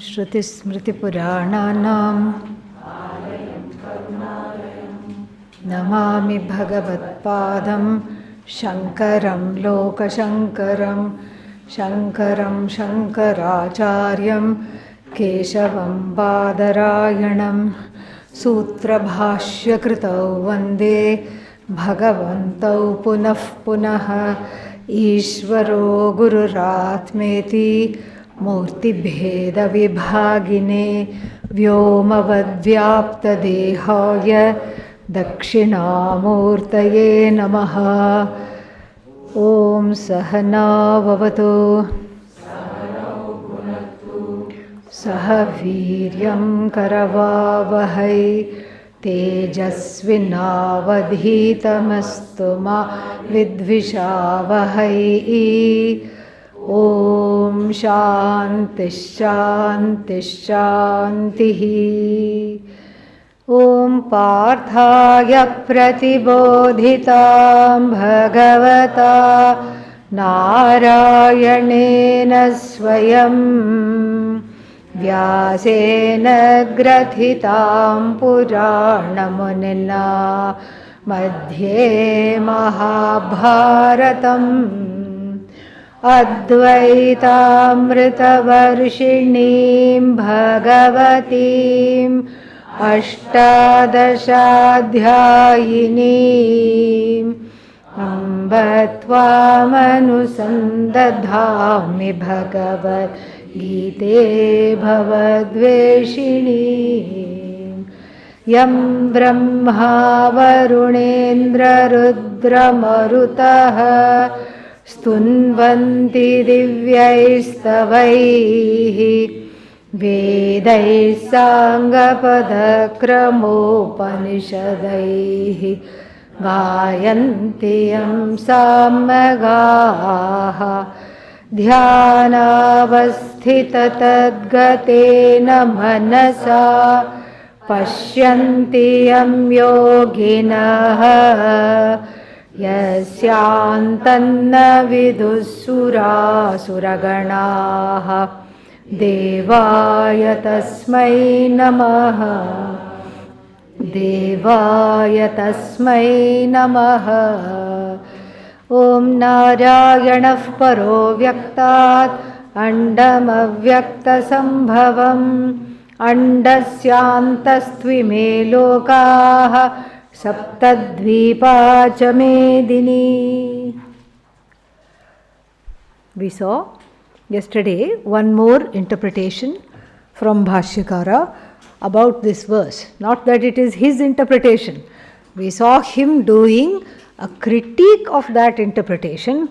श्रुतिस्मृतिपुराणानाम् नमामि भगवत्पादं शङ्करं लोकशङ्करं शङ्करं शङ्कराचार्यं केशवं बादरायणं सूत्रभाष्यकृतौ वन्दे भगवन्तौ पुनः पुनः ईश्वरो गुरुरात्मेति मूर्तिभेदविभागिने व्योमवद्व्याप्तदेहाय दक्षिणामूर्तये नमः। ॐ सहना भवतु सह वीर्यं करवावहै तेजस्विनावधीतमस्तु मा विद्विषावहै। ॐ शान्तिः शान्तिः शान्तिः। ॐ पार्थाय प्रतिबोधितां भगवता नारायणेन स्वयं व्यासेन ग्रथितां पुराणमुनिना मध्ये महाभारतम् अद्वैतामृतवर्षिणीं भगवतीम् अष्टादशाध्यायिनीम् अम्ब त्वामनुसन्दधामि भगवद्गीते भवद्वेषिणीम्। यं ब्रह्मा वरुणेन्द्ररुद्रमरुतः स्तुन्वन्ति दिव्यैस्तवैः वेदैः साङ्गपदक्रमोपनिषदैः गायन्ति यं सामगाः ध्यानावस्थिततद्गतेन मनसा पश्यन्ति यं योगिनः यस्यान्तन्न विदुःसुरासुरगणाः देवाय तस्मै नमः देवाय तस्मै नमः। ॐ नारायणः परो व्यक्तात् अण्डमव्यक्तसम्भवम् अण्डस्यान्तस्त्विमे लोकाः सप्तद्वीपा च मेदिनी। We saw yesterday one more interpretation from Bhashyakara about this verse. Not that it is his interpretation. We saw him doing a critique of that interpretation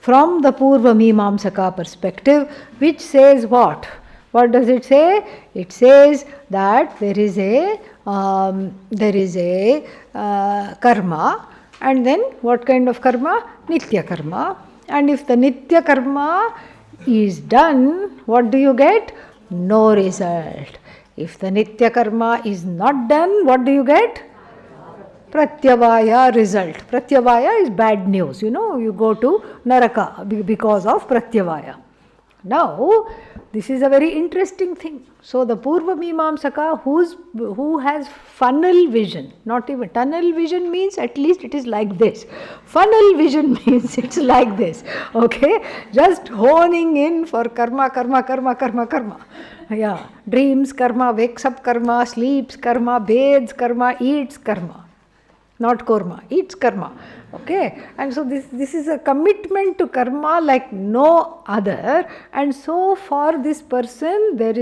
from the Purva Mimamsaka perspective, which says what? What does it say? It says that there is a karma, and then what kind of karma? Nitya karma. And if the Nitya karma is done, what do you get? No result. If the Nitya karma is not done, what do you get? Pratyavaya result. Pratyavaya is bad news. You go to Naraka because of Pratyavaya. Now, this is a very interesting thing. So, the Purva Mimamsaka who has funnel vision, not even tunnel vision means at least it is like this. Funnel vision means it's like this. Okay? Just honing in for karma, karma, karma, karma, karma. Yeah. Dreams karma, wakes up karma, sleeps karma, bathes karma, eats karma. Not karma, eats karma. Okay, and so this is a commitment to karma like no other, and so for this person they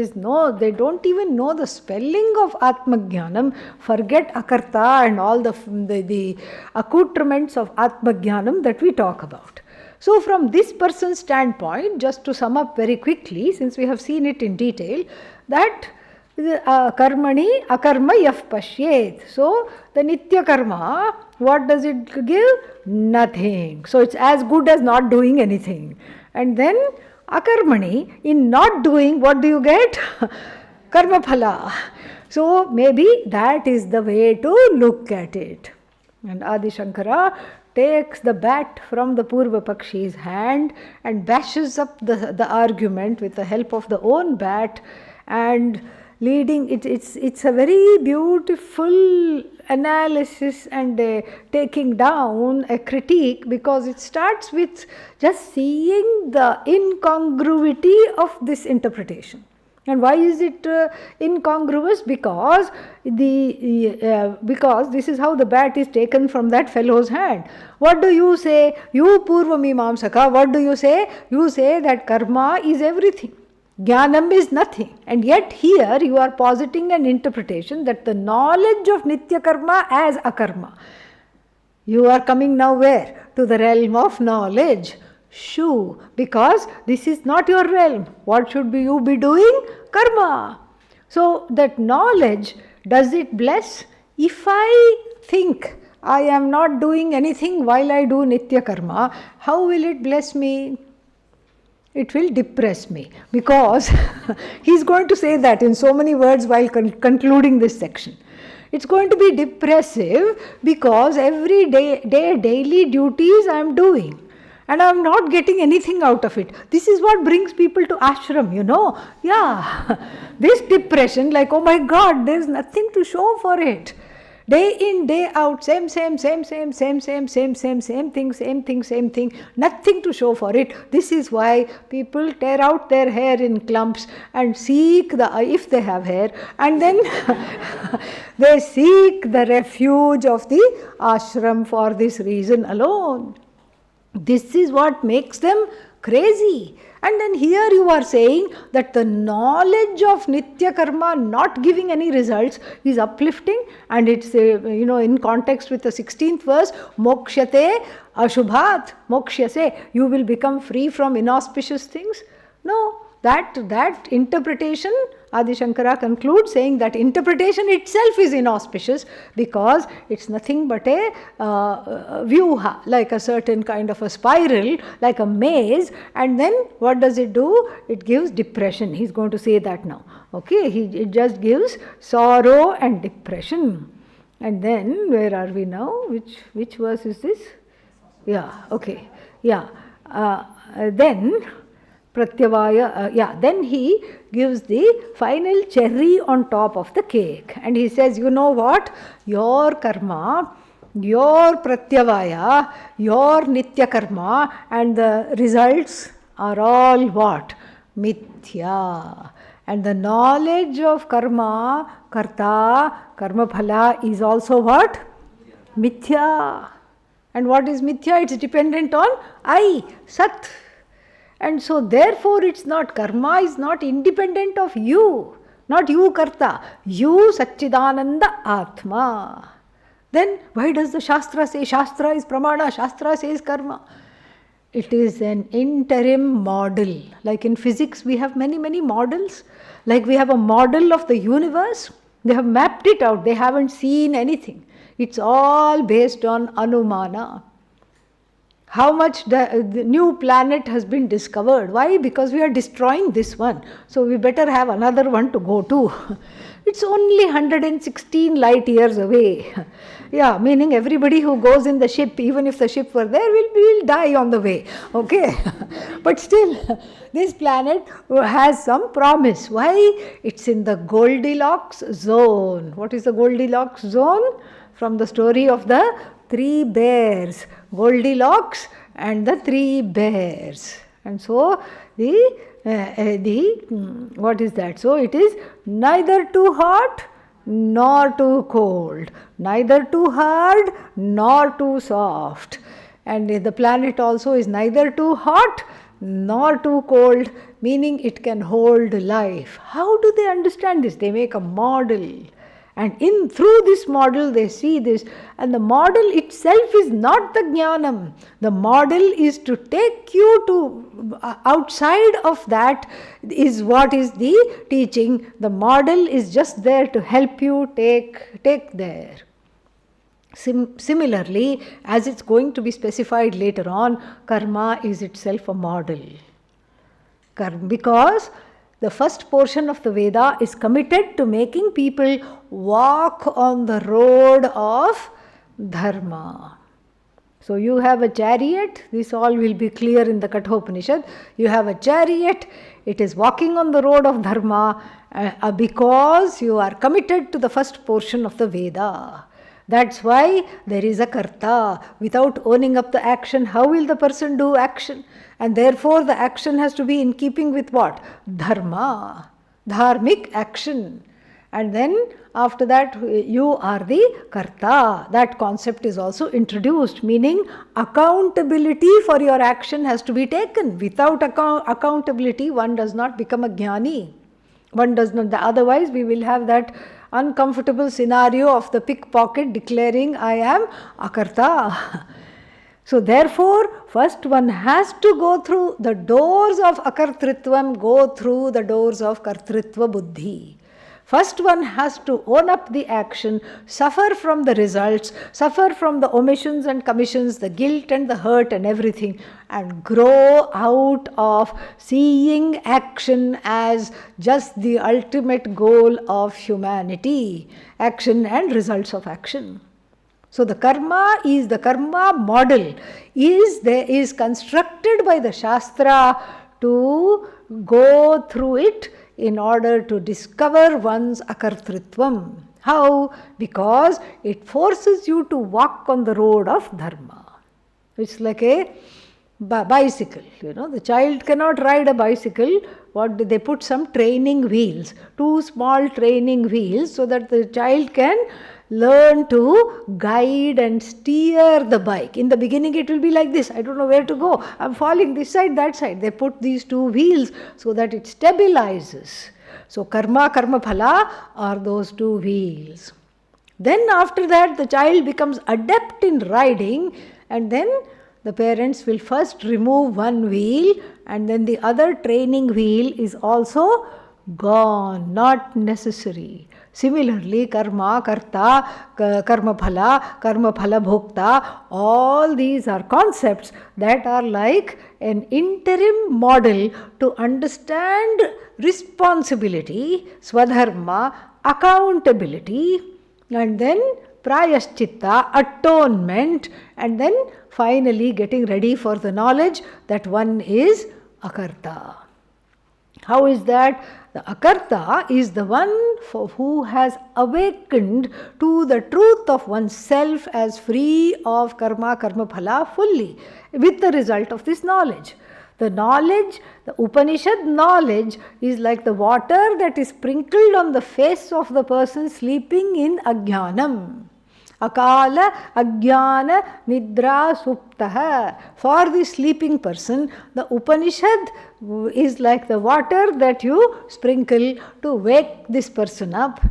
don't even know the spelling of Atmajnanam, forget Akarta and all the accoutrements of Atmajnanam that we talk about. So from this person's standpoint, just to sum up very quickly, since we have seen it in detail, that karmani akarma yaf pashyet. So the nitya karma, what does it give? Nothing. So it's as good as not doing anything. And then akarmani, in not doing, what do you get? Karma phala. So maybe that is the way to look at it. And Adi Shankara takes the bat from the Purva Pakshi's hand and bashes up the argument with the help of the own bat, and leading it's a very beautiful analysis and taking down a critique, because it starts with just seeing the incongruity of this interpretation. And why is it incongruous? Because because this is how the bat is taken from that fellow's hand. What do you say? You Purva Mimamsaka, what do you say? You say that karma is everything. Jnanam is nothing. And yet here you are positing an interpretation that the knowledge of Nitya Karma as akarma. You are coming now where? To the realm of knowledge. Shoo, because this is not your realm. What should you be doing? Karma. So that knowledge, does it bless? If I think I am not doing anything while I do Nitya Karma, how will it bless me? It will depress me, because he's going to say that in so many words while concluding this section. It's going to be depressive because every day daily duties I am doing and I am not getting anything out of it. This is what brings people to ashram, Yeah, this depression, like, oh my God, there's nothing to show for it. Day in, day out, same thing, nothing to show for it. This is why people tear out their hair in clumps and seek if they have hair, and then they seek the refuge of the ashram for this reason alone. This is what makes them crazy. And then here you are saying that the knowledge of Nitya Karma not giving any results is uplifting, and it's in context with the 16th verse, Mokshate Ashubhat, Mokshyase, you will become free from inauspicious things. No, that interpretation, Adi Shankara concludes saying that interpretation itself is inauspicious, because it's nothing but a vyuha, like a certain kind of a spiral, like a maze, and then what does it do? It gives depression. He's going to say that now. Okay, it just gives sorrow and depression. And then, where are we now? Which verse is this? Yeah, okay. Yeah. Then Pratyavaya, then he gives the final cherry on top of the cake. And he says, you know what? Your karma, your Pratyavaya, your Nitya Karma, and the results are all what? Mithya. And the knowledge of karma, karta, karma phala is also what? Mithya. And what is Mithya? It's dependent on I, Sat. And so therefore it's not, karma is not independent of you, not you karta, you Satchidananda Atma. Then why does the Shastra say Shastra is pramana, Shastra says karma? It is an interim model. Like in physics we have many models. Like we have a model of the universe, they have mapped it out, they haven't seen anything. It's all based on Anumana. How much the new planet has been discovered. Why? Because we are destroying this one. So we better have another one to go to. It's only 116 light years away. Yeah, meaning everybody who goes in the ship, even if the ship were there, will die on the way. Okay. But still, this planet has some promise. Why? It's in the Goldilocks zone. What is the Goldilocks zone? From the story of the 3 bears, Goldilocks and the 3 bears. And so what is that? So it is neither too hot nor too cold, neither too hard nor too soft. And the planet also is neither too hot nor too cold, meaning it can hold life. How do they understand this? They make a model. And through this model they see this, and the model itself is not the jnanam. The model is to take you to outside of that is what is the teaching. The model is just there to help you take there. Similarly, as it's going to be specified later on, karma is itself a model. Because the first portion of the Veda is committed to making people walk on the road of dharma. So you have a chariot, this all will be clear in the Kathopanishad. You have a chariot, it is walking on the road of dharma because you are committed to the first portion of the Veda. That's why there is a karta. Without owning up the action, how will the person do action? And therefore the action has to be in keeping with what? Dharma, dharmic action. And then after that you are the karta. That concept is also introduced, meaning accountability for your action has to be taken. Without accountability, one does not become a jnani. One does not, otherwise we will have that uncomfortable scenario of the pickpocket declaring, I am akarta. So therefore, first one has to go through the doors of akartritvam, go through the doors of kartritva buddhi. First one has to own up the action, suffer from the results, suffer from the omissions and commissions, the guilt and the hurt and everything, and grow out of seeing action as just the ultimate goal of humanity, action and results of action. So the karma model is constructed by the Shastra to go through it in order to discover one's akartritvam. How? Because it forces you to walk on the road of dharma. It's like a bicycle. The child cannot ride a bicycle. What do they put? Some training wheels, 2 small training wheels, so that the child can learn to guide and steer the bike. In the beginning it will be like this, I don't know where to go, I'm falling this side, that side. They put these 2 wheels so that it stabilizes. So karma phala are those 2 wheels. Then after that the child becomes adept in riding, and then the parents will first remove one wheel, and then the other training wheel is also gone, not necessary. Similarly, karma, karta, karma phala bhokta, all these are concepts that are like an interim model to understand responsibility, swadharma, accountability, and then prayaschitta, atonement, and then finally getting ready for the knowledge that one is akarta. How is that? The akarta is the one who has awakened to the truth of oneself as free of karma phala fully, with the result of this knowledge. The knowledge, the Upanishad knowledge, is like the water that is sprinkled on the face of the person sleeping in ajnanam. Akala, ajnana, nidra, suptaha. For the sleeping person, the Upanishad is like the water that you sprinkle to wake this person up.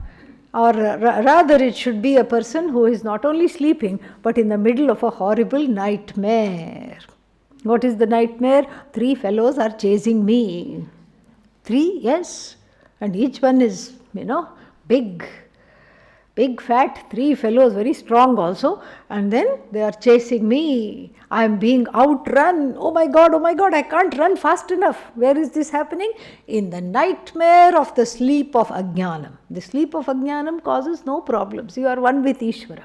Or rather, it should be a person who is not only sleeping, but in the middle of a horrible nightmare. What is the nightmare? 3 fellows are chasing me. 3, yes. And each one is, big fat 3 fellows, very strong also, and then they are chasing me. I am being outrun. Oh my God, I can't run fast enough. Where is this happening? In the nightmare of the sleep of ajnanam. The sleep of ajnanam causes no problems. You are one with Ishvara.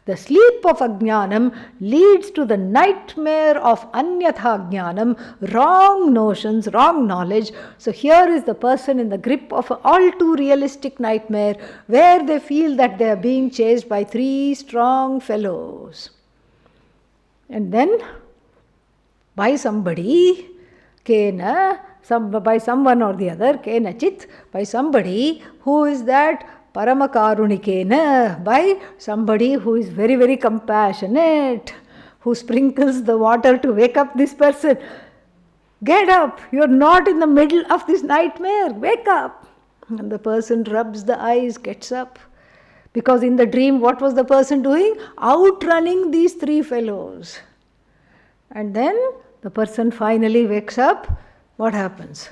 The sleep of ajnanam leads to the nightmare of anyatha jnanam, wrong notions, wrong knowledge. So here is the person in the grip of an all too realistic nightmare, where they feel that they are being chased by 3 strong fellows. And then by somebody, by someone or the other, kenachit, by somebody, who is that? Paramakarunikena, by somebody who is very, very compassionate, who sprinkles the water to wake up this person. Get up, you are not in the middle of this nightmare, wake up. And the person rubs the eyes, gets up. Because in the dream, what was the person doing? Outrunning these 3 fellows. And then the person finally wakes up. What happens?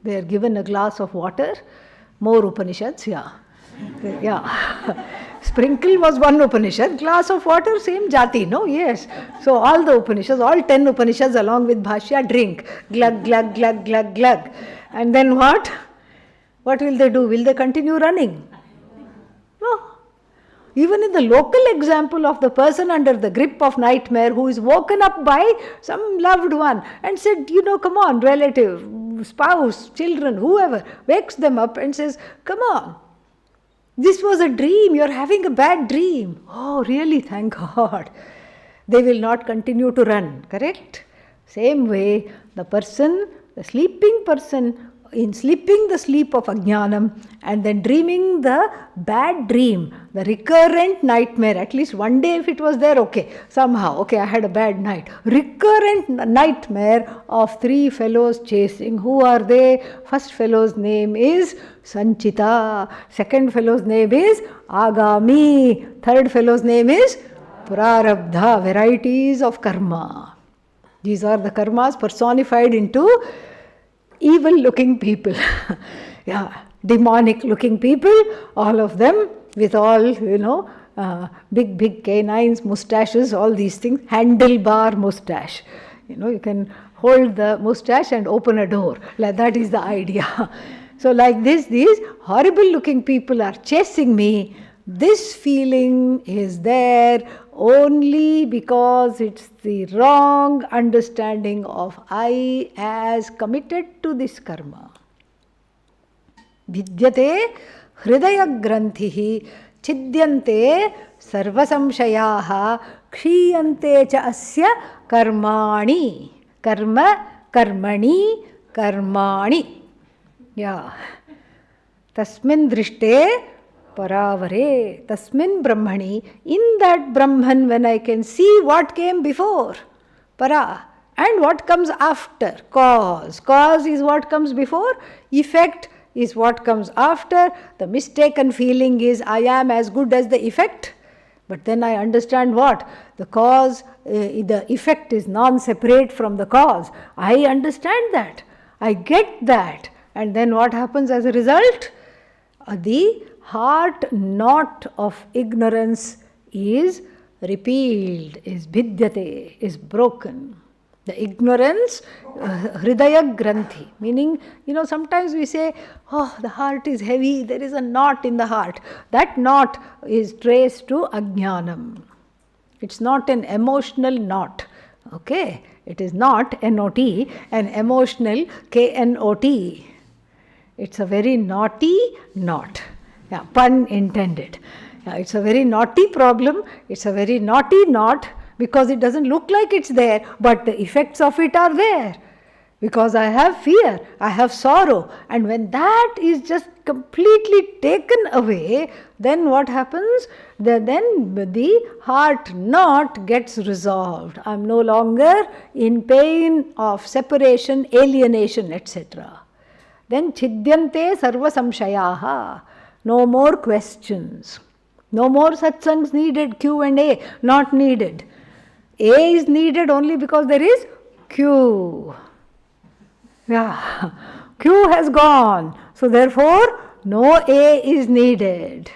They are given a glass of water. More Upanishads, yeah. Sprinkle was one Upanishad, glass of water, same jati, no? Yes. So all the Upanishads, all 10 Upanishads along with Bhashya, drink. Glug, glug, glug, glug, glug. And then what? What will they do? Will they continue running? No. even in the local example of the person under the grip of nightmare who is woken up by some loved one and said, come on, relative, spouse, children, whoever, wakes them up and says, come on, this was a dream, you're having a bad dream. Oh, really? Thank God. They will not continue to run, correct? Same way, the sleeping person, in sleeping the sleep of ajnanam and then dreaming the bad dream, the recurrent nightmare, at least one day if it was there, somehow, I had a bad night. Recurrent nightmare of 3 fellows chasing. Who are they? First fellow's name is Sanchita. Second fellow's name is Agami. Third fellow's name is Prarabdha. Varieties of karma. These are the karmas personified into evil looking people. Demonic looking people, all of them with all, big canines, mustaches, all these things. Handlebar mustache. You can hold the mustache and open a door. Like that is the idea. So like this, these horrible looking people are chasing me. This feeling is there only because it's the wrong understanding of I as committed to this karma. Vidyate hridaya granthihi chidyante sarvasamshayaha kshiyante cha asya karmani. Karma, karmani, karmani. Tasmin drishte paravare, tasmin brahmani, in that Brahman when I can see what came before, para, and what comes after, cause. Cause is what comes before, effect is what comes after. The mistaken feeling is I am as good as the effect, but then I understand what? The cause, the effect is non-separate from the cause. I understand that, I get that, and then what happens as a result? The heart knot of ignorance is repealed, is vidyate, is broken. The ignorance, hridaya granthi, meaning, sometimes we say, the heart is heavy, there is a knot in the heart. That knot is traced to ajnanam. It's not an emotional knot, It is not N-O-T, an emotional K-N-O-T. It's a very naughty knot. Pun intended. It's a very naughty problem. It's a very naughty knot because it doesn't look like it's there, but the effects of it are there. Because I have fear, I have sorrow, and when that is just completely taken away, then what happens? Then the heart knot gets resolved. I am no longer in pain of separation, alienation, etc. Then chidyante sarva samshayaha. No more questions. No more satsangs needed, Q&A not needed. A is needed only because there is Q. Q has gone. So therefore, no A is needed.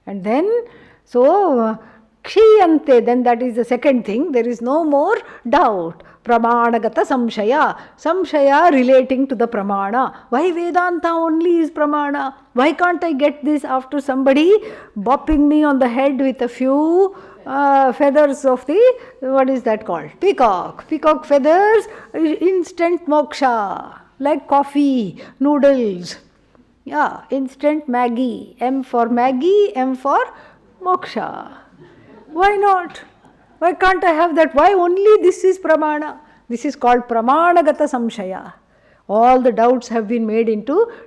And then, kshiyante, then that is the second thing. There is no more doubt. Pramanagata samshaya. Samshaya relating to the pramana. Why Vedanta only is pramana? Why can't I get this after somebody bopping me on the head with a few feathers of the, what is that called? Peacock. Peacock feathers, instant moksha. Like coffee, noodles. Instant Maggie. M for Maggie, M for moksha. Why not? Why can't I have that? Why only this is pramana? This is called pramanagata samshaya. All the doubts have been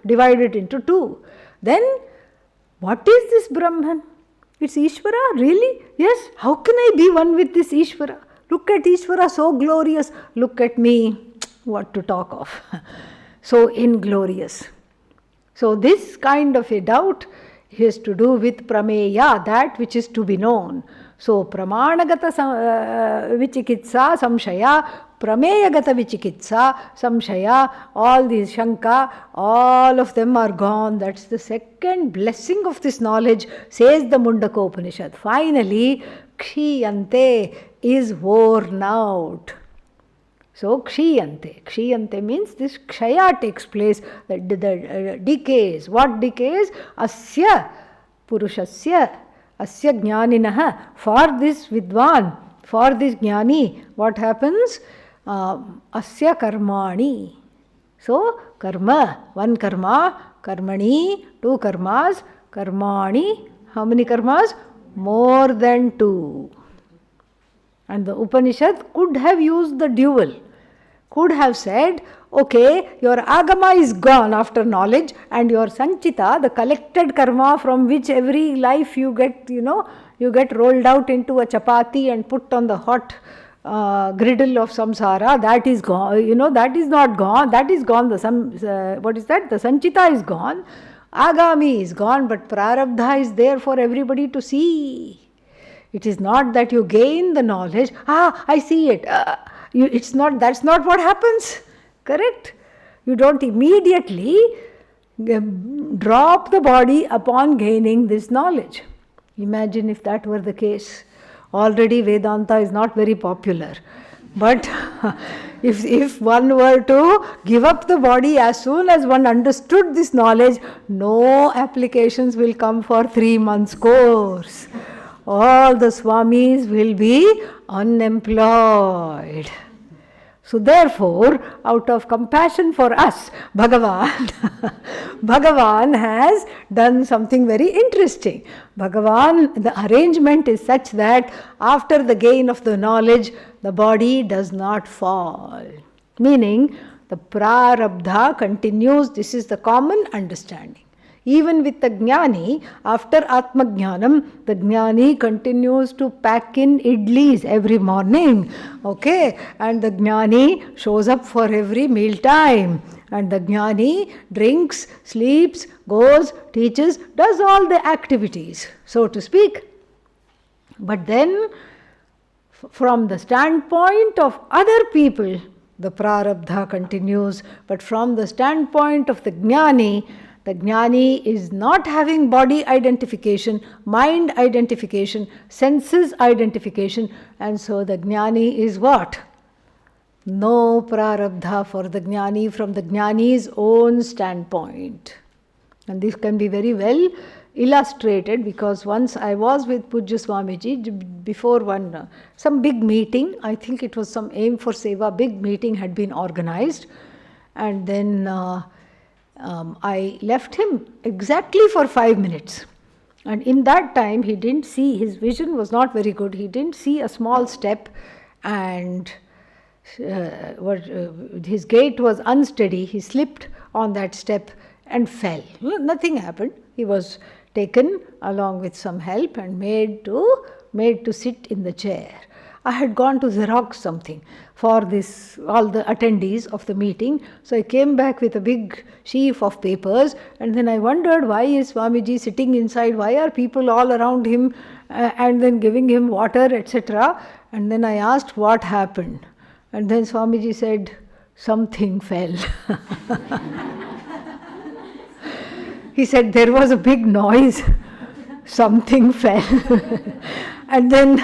divided into two. Then, what is this Brahman? It's Ishvara, really? Yes. How can I be one with this Ishvara? Look at Ishvara, so glorious. Look at me, what to talk of. So inglorious. So this kind of a doubt is to do with prameya, that which is to be known. So pramanagata vichikitsa samshaya, prameyagata vichikitsa samshaya, all these shanka, all of them are gone. That's the second blessing of this knowledge, says the Mundaka Upanishad. Finally, kshiyante is worn out. So kshiyante. Kshiyante means this kshaya takes place, the decays. What decays? Asya purushasya. Asya jnaninaha, for this vidwan, for this jnani, what happens? Asya karmani. So, karma, one karma, karmani, two karmas, karmani. How many karmas? More than two. And the Upanishad could have used the dual. Could have said, okay, your agama is gone after knowledge, and your sanchita, the collected karma from which every life you get, you get rolled out into a chapati and put on the hot griddle of samsara, that is gone, that is not gone, that is gone, what is that? The sanchita is gone, agami is gone, but prarabdha is there for everybody to see. It is not that you gain the knowledge, I see it. It's not, that's not what happens. Correct? You don't immediately drop the body upon gaining this knowledge. Imagine if that were the case. Already Vedanta is not very popular. But if one were to give up the body as soon as one understood this knowledge, no applications will come for 3 months course. All the swamis will be unemployed. So therefore, out of compassion for us, Bhagavan has done something very interesting. Bhagavan, the arrangement is such that after the gain of the knowledge, the body does not fall. Meaning, the prarabdha continues. This is the common understanding. Even with the jnani, after Atma Jnanam, the jnani continues to pack in idlis every morning. Okay? And the jnani shows up for every meal time. And the jnani drinks, sleeps, goes, teaches, does all the activities, so to speak. But then, from the standpoint of other people, the prarabdha continues. But from the standpoint of the jnani is not having body identification, mind identification, senses identification, and so the jnani is what? No prarabdha for the jnani from the jnani's own standpoint. And this can be very well illustrated, because once I was with Pujya Swamiji before some big meeting. I think it was some Aim for Seva big meeting had been organized, and then I left him exactly for 5 minutes. And in that time, he didn't see, his vision was not very good. He didn't see a small step, and his gait was unsteady. He slipped on that step and fell. Nothing happened. He was taken along with some help and made to sit in the chair. I had gone to Xerox something for this, all the attendees of the meeting. So I came back with a big sheaf of papers, and then I wondered, why is Swamiji sitting inside? Why are people all around him and then giving him water, etc.? And then I asked what happened. And then Swamiji said, something fell. He said, there was a big noise. Something fell. And then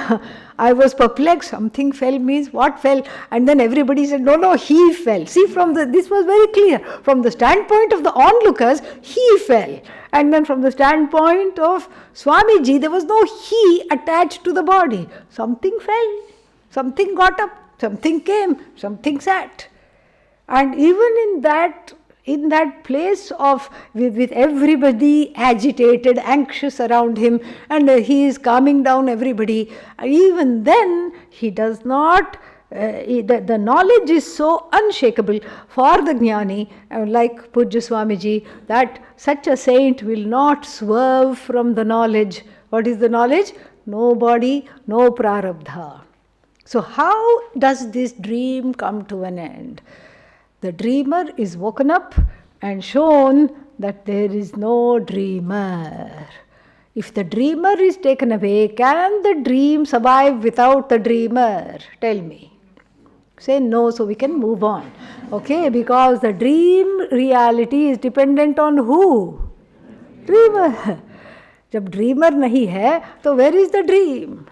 I was perplexed. Something fell means what fell? And then everybody said, no, he fell. See, this was very clear. From the standpoint of the onlookers, he fell. And then from the standpoint of Swamiji, there was no he attached to the body. Something fell. Something got up. Something came. Something sat. And even in that place of with everybody agitated, anxious around him, and he is calming down everybody, even then he does not, the knowledge is so unshakable for the jnani, like Pujya Swamiji, that such a saint will not swerve from the knowledge. What is the knowledge? No body, no prarabdha. So how does this dream come to an end? The dreamer is woken up and shown that there is no dreamer. If the dreamer is taken away, can the dream survive without the dreamer? Tell me. Say no, so we can move on. Okay, because the dream reality is dependent on who? Dreamer. Jab dreamer nahi hai, so where is the dream?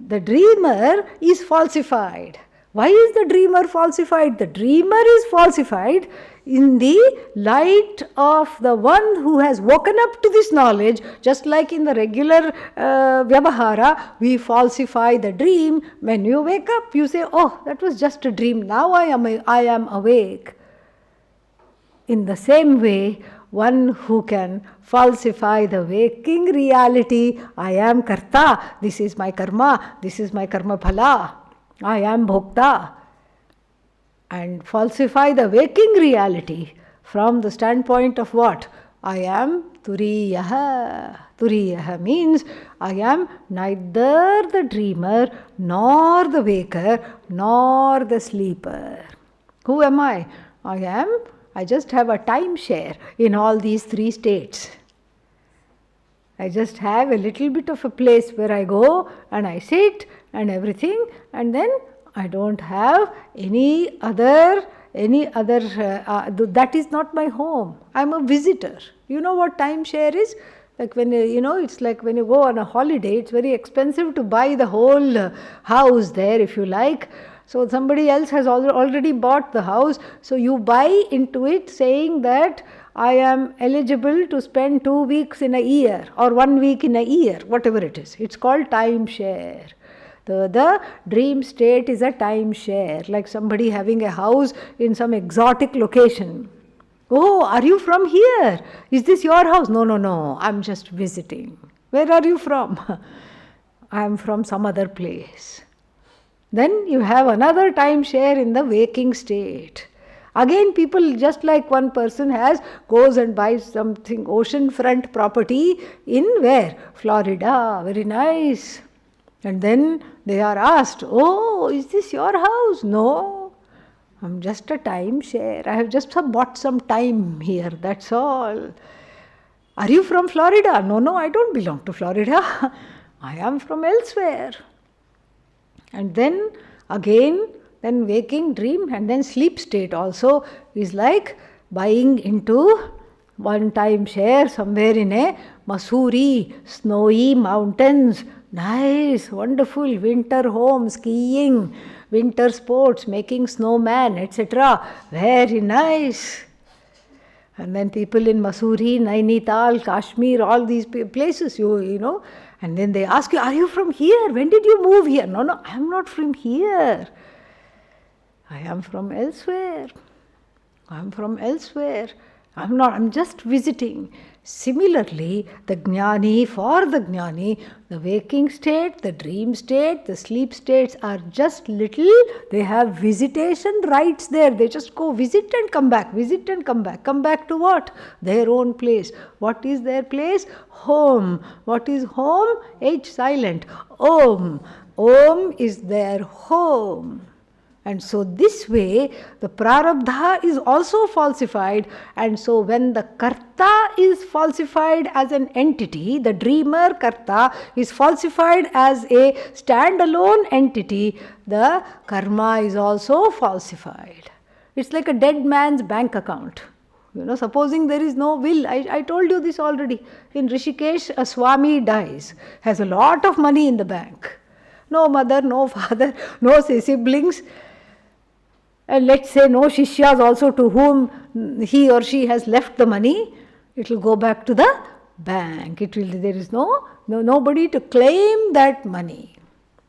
The dreamer is falsified. Why is the dreamer falsified? The dreamer is falsified in the light of the one who has woken up to this knowledge. Just like in the regular vyavahara, we falsify the dream. When you wake up, you say, oh, that was just a dream. Now I am awake. In the same way, one who can falsify the waking reality, I am karta, this is my karma phala, I am bhokta, and falsify the waking reality from the standpoint of what? I am turiyaha. Turiyaha means I am neither the dreamer, nor the waker, nor the sleeper. Who am I? I just have a timeshare in all these three states. I just have a little bit of a place where I go and I sit and everything, and then I don't have any other, that is not my home. I'm a visitor. You know what timeshare is? Like when it's like when you go on a holiday, it's very expensive to buy the whole house there, if you like. So somebody else has already bought the house, so you buy into it saying that I am eligible to spend 2 weeks in a year or 1 week in a year, whatever it is. It's called timeshare. The dream state is a timeshare, like somebody having a house in some exotic location. Oh, are you from here? Is this your house? No, I'm just visiting. Where are you from? I'm from some other place. Then you have another timeshare in the waking state. Again, people, just like one person goes and buys something, oceanfront property in where? Florida, very nice. And then they are asked, oh, is this your house? No, I'm just a timeshare. I have just bought some time here, that's all. Are you from Florida? No, I don't belong to Florida. I am from elsewhere. And then again, then waking, dream, and then sleep state also is like buying into one timeshare somewhere in a Mussoorie, snowy mountains, nice, wonderful winter home, skiing, winter sports, making snowman, etc. Very nice. And then people in Mussoorie, Nainital, Kashmir, all these places, you know, and then they ask you, are you from here? When did you move here? No, I am not from here. I am from elsewhere. I'm just visiting. Similarly, the Jnani, the waking state, the dream state, the sleep states are just little, they have visitation rights there. They just go visit and come back. Come back to what? Their own place. What is their place? Home. What is home? H silent. Om. Om is their home. And so this way, the prarabdha is also falsified, and so when the karta is falsified as an entity, the dreamer karta is falsified as a standalone entity, the karma is also falsified. It's like a dead man's bank account. You know, supposing there is no will, I told you this already. In Rishikesh, a Swami dies, has a lot of money in the bank. No mother, no father, no siblings. And let's say no shishyas also to whom he or she has left the money, it will go back to the bank. There is nobody to claim that money.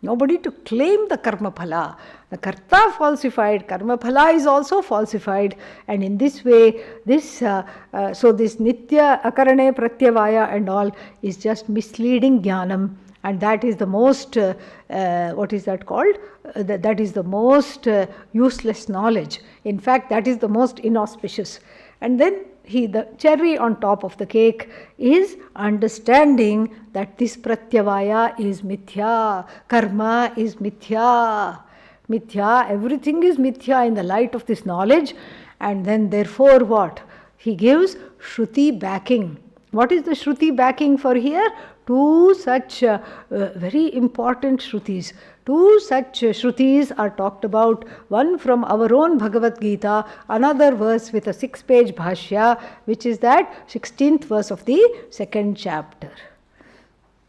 Nobody to claim the karma phala. The karta falsified, karma phala is also falsified, and in this way, this nitya akarane pratyavaya and all is just misleading jnanam. And that is the most, what is that called? That is the most useless knowledge. In fact, that is the most inauspicious. And then the cherry on top of the cake is understanding that this pratyavaya is mithya, karma is mithya. Mithya, everything is mithya in the light of this knowledge. And then therefore what? He gives Shruti backing. What is the Shruti backing for here? Two such very important Shrutis. Two such Shrutis are talked about, one from our own Bhagavad Gita, another verse with a 6-page Bhashya, which is that 16th verse of the 2nd chapter.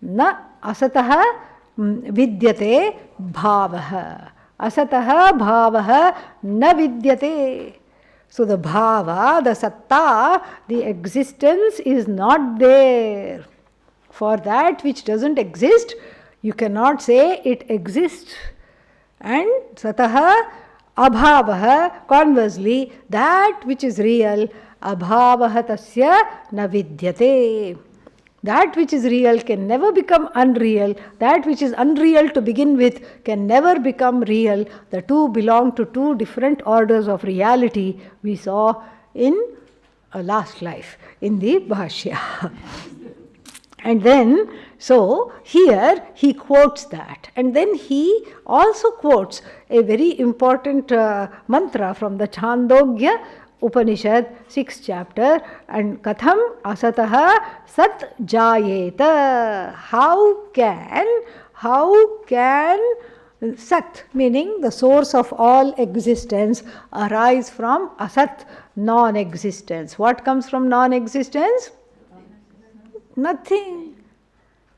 Na asataha vidyate bhavaha. asataha bhavaha na vidyate. So the bhava, the satta, the existence is not there. For that which doesn't exist, you cannot say it exists. And sataha abhavaha, conversely, that which is real, abhavaha tasya na vidyate. That which is real can never become unreal. That which is unreal to begin with can never become real. The two belong to two different orders of reality we saw in a last life in the Bhashya. And then, so here he quotes that. And then he also quotes a very important mantra from the Chandogya Upanishad, 6th chapter, and Katham Asataha Sat Jayeta. How can Sat, meaning the source of all existence, arise from Asat, non-existence? What comes from non-existence? Nothing.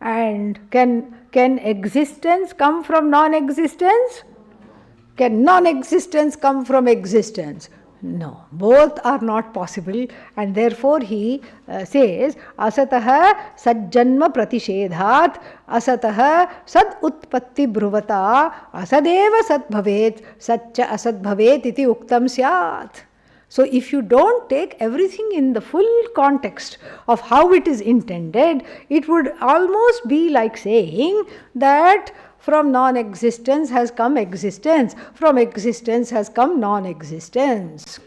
And can existence come from non-existence? Can non-existence come from existence? No, both are not possible, and therefore he says asataha sajjanma pratishedhat asataha sad utpatti bruvata asadeva sat bhavet satcha asad bhavet iti uktam syat. So if you don't take everything in the full context of how it is intended, it would almost be like saying that from non-existence has come existence, from existence has come non-existence.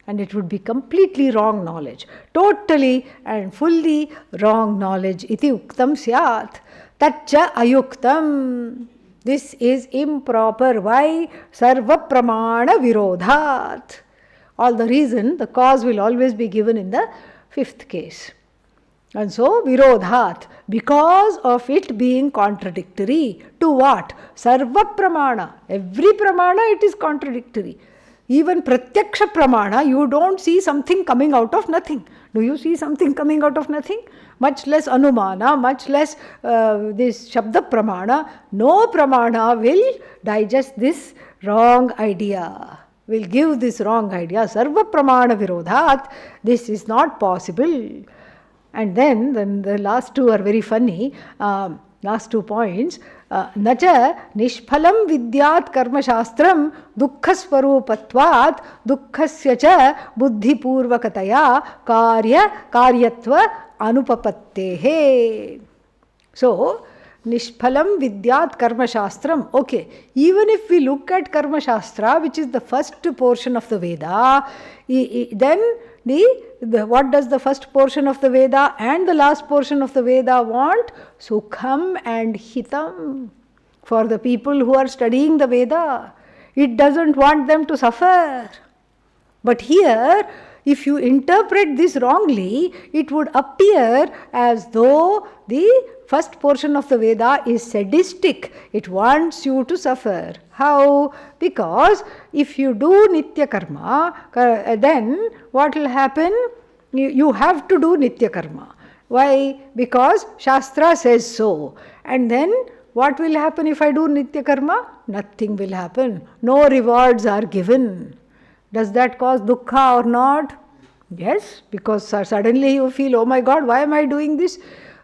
And it would be completely wrong knowledge, totally and fully wrong knowledge. Iti uktam syat, tatcha ayuktam. This is improper. Why? Sarva pramana virodhat. All the reason, the cause will always be given in the fifth case. And so, virodhat, because of it being contradictory to what? Sarva pramana. Every pramana it is contradictory. Even pratyaksha pramana, you don't see something coming out of nothing. Do you see something coming out of nothing? Much less anumana, much less this shabda pramana. No pramana will digest this wrong idea, will give this wrong idea. Sarva pramana virodhat, this is not possible. And then the last two are very funny. Last 2 points. Nacha nishphalam vidyat karma shastram dukkhasvarupatvat dukkhasya cha buddhi purvakataya karyatva anupapattehe. So, nishphalam vidyat karma shastram. Okay, even if we look at karma shastra, which is the first portion of the Veda, then what does the first portion of the Veda and the last portion of the Veda want? Sukham and hitam. For the people who are studying the Veda, it doesn't want them to suffer. But here, if you interpret this wrongly, it would appear as though the first portion of the Veda is sadistic. It wants you to suffer. How? Because if you do nitya karma, then what will happen? You have to do nitya karma. Why? Because Shastra says so. And then what will happen if I do nitya karma? Nothing will happen. No rewards are given. Does that cause dukkha or not? Yes, because suddenly you feel, oh my God, why am I doing this?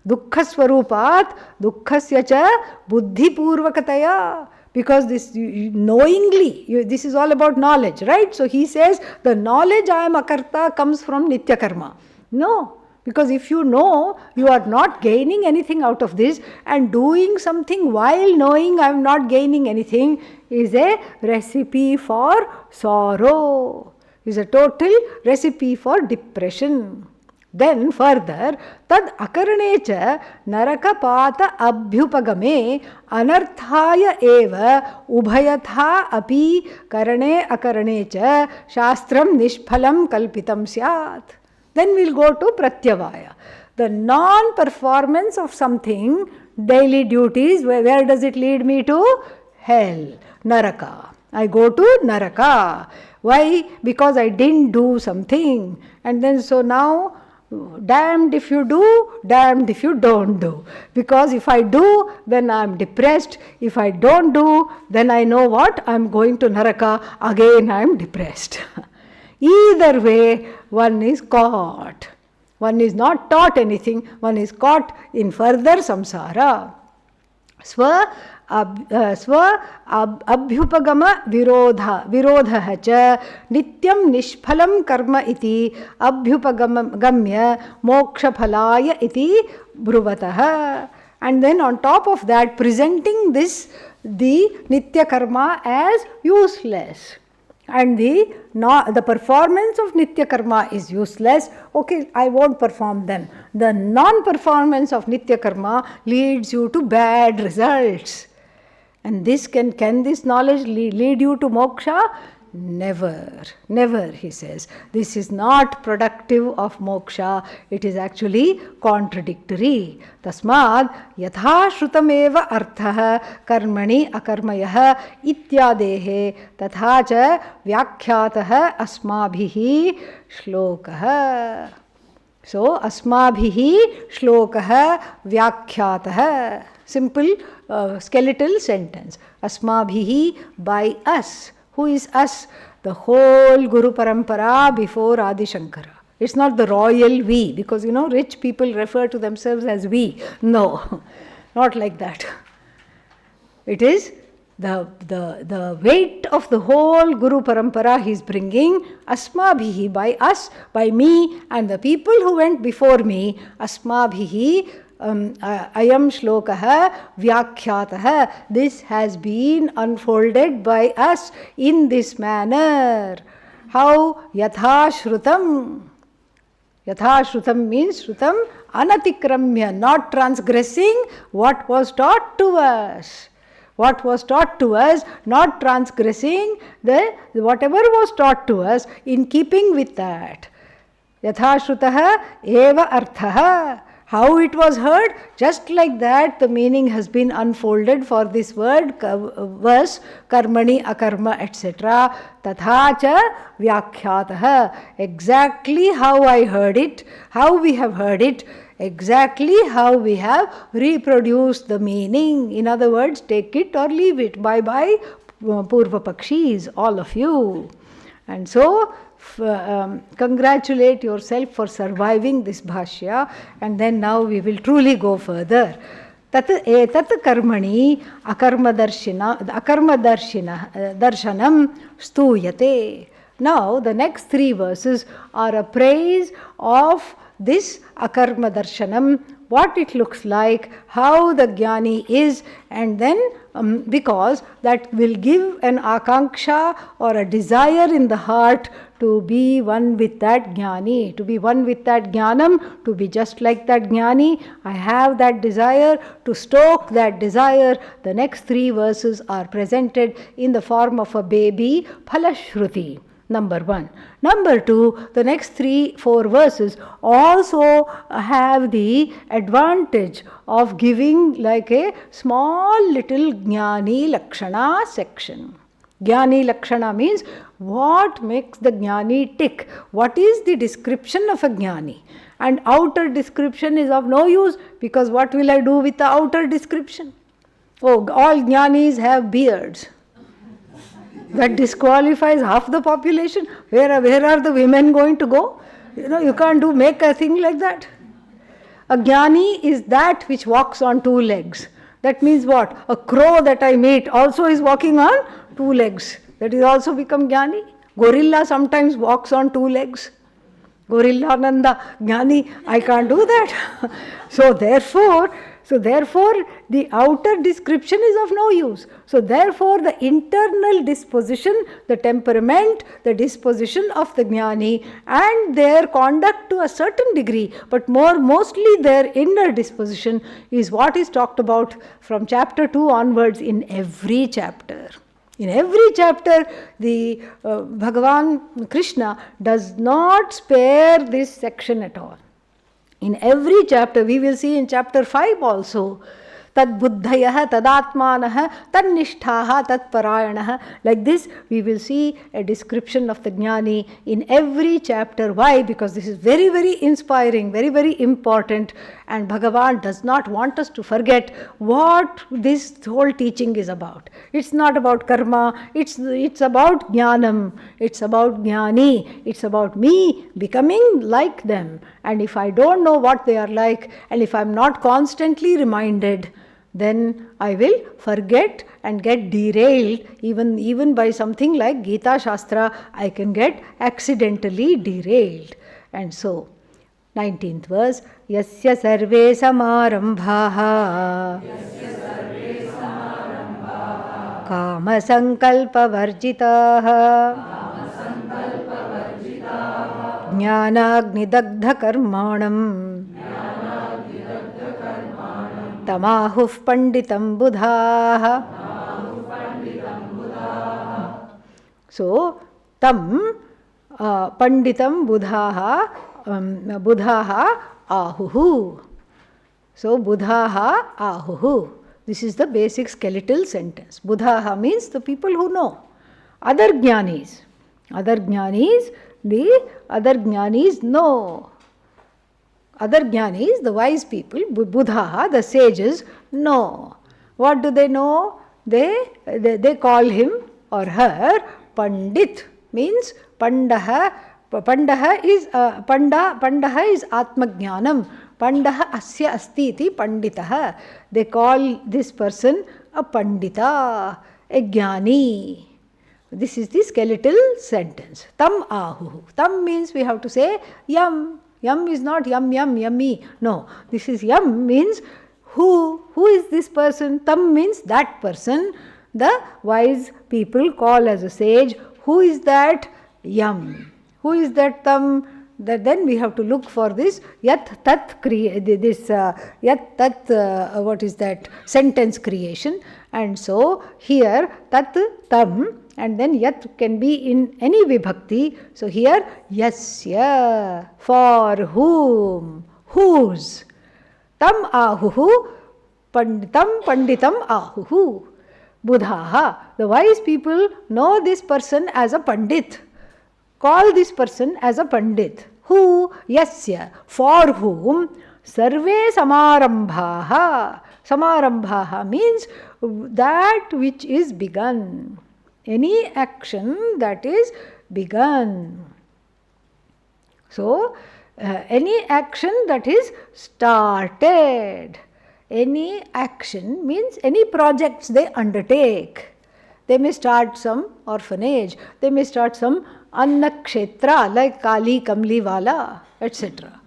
Dukkha swarupat, dukkhasya cha buddhi purvakataya. Because this knowingly, this is all about knowledge, right? So he says, the knowledge I am akarta comes from nitya karma. No, because if you know, you are not gaining anything out of this, and doing something while knowing I am not gaining anything is a recipe for sorrow, is a total recipe for depression. Then further, tad akarane naraka pata abhyupagame anarthaya eva ubhayatha api karane akarane shastram nishphalam kalpitam syat. Then we'll go to pratyavaya. The non-performance of something, daily duties, where does it lead me to? Hell, naraka. I go to naraka. Why? Because I didn't do something. And then so now damned if you do, damned if you don't do. Because if I do, then I am depressed. If I don't do, then I know what? I am going to Naraka. Again I am depressed. Either way, one is caught. One is not taught anything. One is caught in further samsara. Swa abhyupagama virodha cha nityam nishphalam karma iti abhyupagamya moksha phalaya iti bhruvataha. And then on top of that, presenting this, the nitya karma as useless. And the performance of nitya karma is useless. Okay, I won't perform them. The non-performance of nitya karma leads you to bad results. And this can this knowledge lead you to moksha? Never, never, he says. This is not productive of moksha. It is actually contradictory. Tasmad yatha shrutameva artha karmani akarmayah ityadehe tatha cha vyakhyatah asmabhihi shlokah. So, asmabhihi shlokah vyakhyatah. Simple skeletal sentence. Asmabhihi, by us. Who is us? The whole Guru Parampara before Adi Shankara. It's not the royal we, because rich people refer to themselves as we. No, not like that. It is the weight of the whole Guru Parampara he is bringing. Asmabhihi, by us, by me and the people who went before me. Asmabhihi ayam shlokaha vyakhyatah. This has been unfolded by us in this manner. How? Yatha shrutam. Yatha shrutam means shrutam anatikramya, not transgressing what was taught to us. What was taught to us, not transgressing whatever was taught to us, in keeping with that. Yatha shrutah eva arthaha. How it was heard? Just like that, the meaning has been unfolded for this word, verse, karmani, akarma, etc. Tatha cha vyakhyatah. Exactly how I heard it, how we have heard it, exactly how we have reproduced the meaning. In other words, take it or leave it. Bye bye, Purva Pakshis, all of you. And so, congratulate yourself for surviving this bhashya, and then now we will truly go further. Tat karmani akarma darshanam stuyate. Now the next three verses are a praise of this akarma darshanam, what it looks like, how the jnani is, and then because that will give an akanksha or a desire in the heart to be one with that jnani, to be one with that jnanam, to be just like that jnani. I have that desire, to stoke that desire. The next three verses are presented in the form of a baby, phalashruti. Number one. Number two, the next 3-4 verses also have the advantage of giving like a small little Jnani Lakshana section. Jnani Lakshana means what makes the Jnani tick. What is the description of a Jnani? And outer description is of no use, because what will I do with the outer description? Oh, all Jnanis have beards. That disqualifies half the population. Where are the women going to go? You can't make a thing like that. A jnani is that which walks on 2 legs. That means what? A crow that I meet also is walking on 2 legs. That is also become jnani. Gorilla sometimes walks on 2 legs. Gorilla Nanda, jnani, I can't do that. So therefore, the outer description is of no use. So therefore, the internal disposition, the temperament, the disposition of the jnani and their conduct to a certain degree, but mostly their inner disposition is what is talked about from chapter 2 onwards in every chapter. In every chapter, the Bhagavan Krishna does not spare this section at all. In every chapter, we will see in chapter 5 also, tad buddhayah, tadatmanah, tannishthah, tatparayanah. Like this, we will see a description of the Jnani in every chapter. Why? Because this is very, very inspiring, very, very important, and Bhagavan does not want us to forget what this whole teaching is about. It's not about karma, it's about Jnanam, it's about Jnani, it's about me becoming like them. And if I don't know what they are like, and if I'm not constantly reminded, then I will forget and get derailed. Even by something like Gita Shastra, I can get accidentally derailed. And so, 19th verse, Yasya sarve samarambhaha kama sankalpa varjitaha jnanagnidagdha karmanam tamahuh panditam buddhaha. So, tam panditam buddhaha ahuhu. So, buddhaha ahuhu. This is the basic skeletal sentence. Buddhaha means the people who know. Other jnanis. The other jnanis know. Other jnanis, the wise people, buddhaha, the sages, know. What do they know? They call him or her Pandit. Means Pandaha. Pandaha is Atmajnanam. Pandaha asya asti iti panditaha. They call this person a Pandita, a Jnani. This is the skeletal sentence. Tam ahuhu. Tam means we have to say yum. Yum is not yum, yummy. No, this is yum means who. Who is this person? Tam means that person. The wise people call as a sage. Who is that? Yum. Who is that tam? Then we have to look for this yat tat what is that sentence creation. And so here tat tam and then yat can be in any vibhakti. So here yasya, for whom, whose. Tam ahuhu panditam ahuhu. Buddhaha, the wise people know this person as a pandit. Call this person as a pandit. Who? Yasya, for whom sarve samarambhaha. Samarambhaha means that which is begun. Any action that is begun. So, any action that is started. Any action means any projects they undertake. They may start some orphanage, they may start some annakshetra like Kali, Kamli Wala, etc.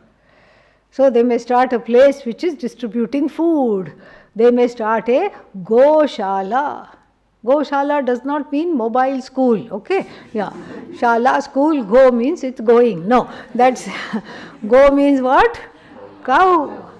So they may start a place which is distributing food. They may start a Goshala. Goshala does not mean mobile school, okay? Yeah. Shala, school, go means it's going. No, that's go means what? Cow.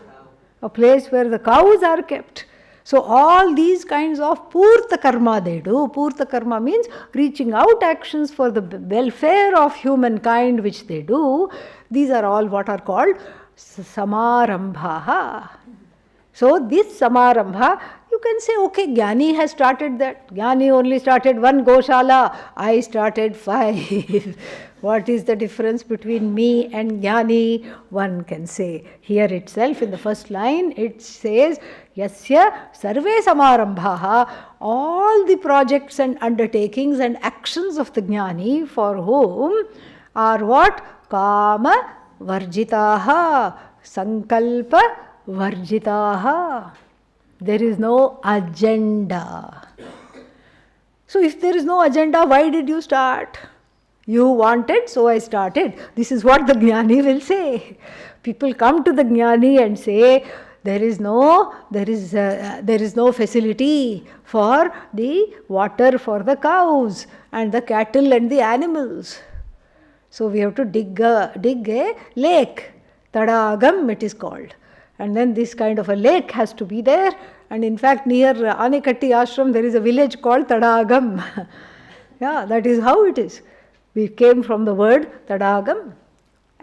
A place where the cows are kept. So all these kinds of purta karma they do. Purta karma means reaching out actions for the welfare of humankind which they do. These are all what are called samarambhaha. So this samarambha, you can say, okay, Jnani has started that. Jnani only started one Goshala. I started 5. What is the difference between me and Jnani? One can say. Here itself in the first line it says, Yasya sarve samarambhaha, all the projects and undertakings and actions of the Jnani for whom are what? Kama varjitaha, sankalpa varjitaha. There is no agenda. So if there is no agenda, why did you start? You wanted, so I started. This is what the Jnani will say. People come to the Jnani and say, there is no facility for the water for the cows and the cattle and the animals. So we have to dig a lake. Tadagam it is called. And then this kind of a lake has to be there. And in fact, near Anekatti Ashram, there is a village called Tadagam. Yeah, that is how it is. We came from the word Tadagam.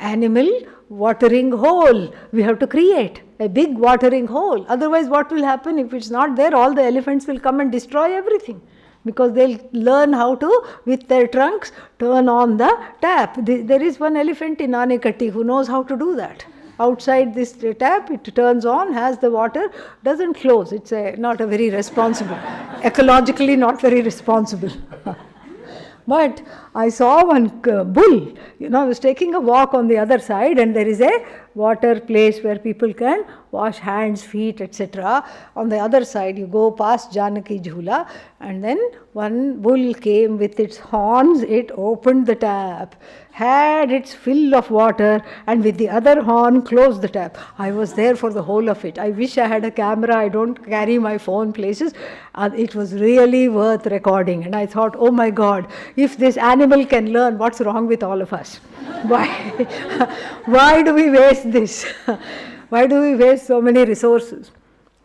animal watering hole. We have to create a big watering hole. Otherwise, what will happen if it's not there? All the elephants will come and destroy everything, because they'll learn how to, with their trunks, turn on the tap. There is one elephant in Anekatti who knows how to do that. Outside this tap, it turns on, has the water, doesn't close. It's not a very responsible, ecologically not very responsible. But I saw one bull, I was taking a walk on the other side, and there is a water place where people can wash hands, feet, etc. On the other side, you go past Janaki Jhula, and then one bull came with its horns, it opened the tap, had its fill of water, and with the other horn closed the tap. I was there for the whole of it. I wish I had a camera. I don't carry my phone places. It was really worth recording. And I thought, oh my God, if this animal can learn, what's wrong with all of us? Why do we waste this? Why do we waste so many resources?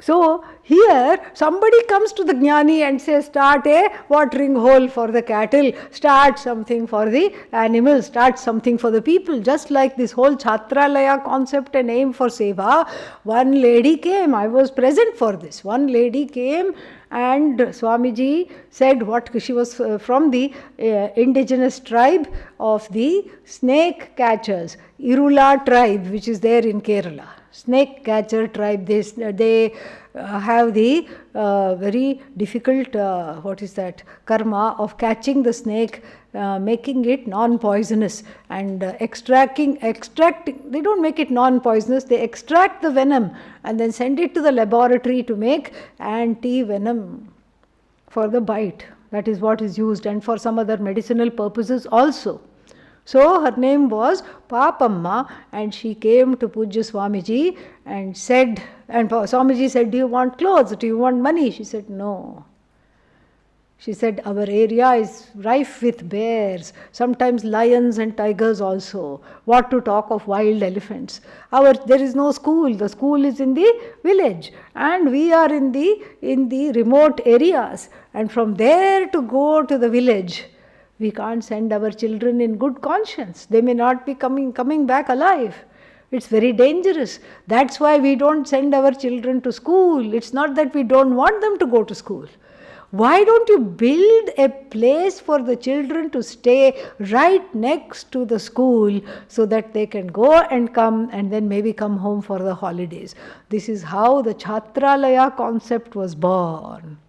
So here somebody comes to the Jnani and says, start a watering hole for the cattle, start something for the animals, start something for the people. Just like this whole Chhatralaya concept and aim for seva, one lady came, I was present for this. One lady came and Swamiji said what she was from the indigenous tribe of the snake catchers, Irula tribe, which is there in Kerala. Snake catcher tribe, they have the very difficult, karma of catching the snake, making it non-poisonous and extracting, they don't make it non-poisonous, they extract the venom and then send it to the laboratory to make anti-venom for the bite. That is what is used, and for some other medicinal purposes also. So her name was Papamma, and she came to Pujya Swamiji and said, and Swamiji said, do you want clothes? Do you want money? She said, no. She said, our area is rife with bears, sometimes lions and tigers also. What to talk of wild elephants? There is no school. The school is in the village, and we are in the remote areas. And from there to go to the village, we can't send our children in good conscience. They may not be coming back alive. It's very dangerous. That's why we don't send our children to school. It's not that we don't want them to go to school. Why don't you build a place for the children to stay right next to the school so that they can go and come and then maybe come home for the holidays? This is how the Chhatralaya concept was born.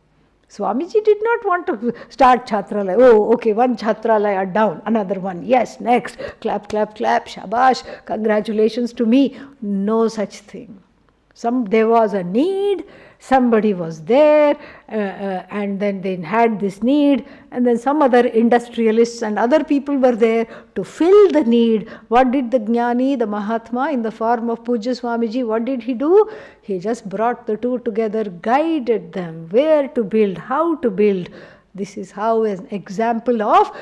Swamiji did not want to start Chhatralaya. Oh, okay, one Chhatralaya down, another one. Yes, next. Clap, clap, clap. Shabash. Congratulations to me. No such thing. There was a need. Somebody was there, and then they had this need, and then some other industrialists and other people were there to fill the need. What did the Jnani, the Mahatma, in the form of Pujya Swamiji, what did he do? He just brought the two together, guided them where to build, how to build. This is how an example of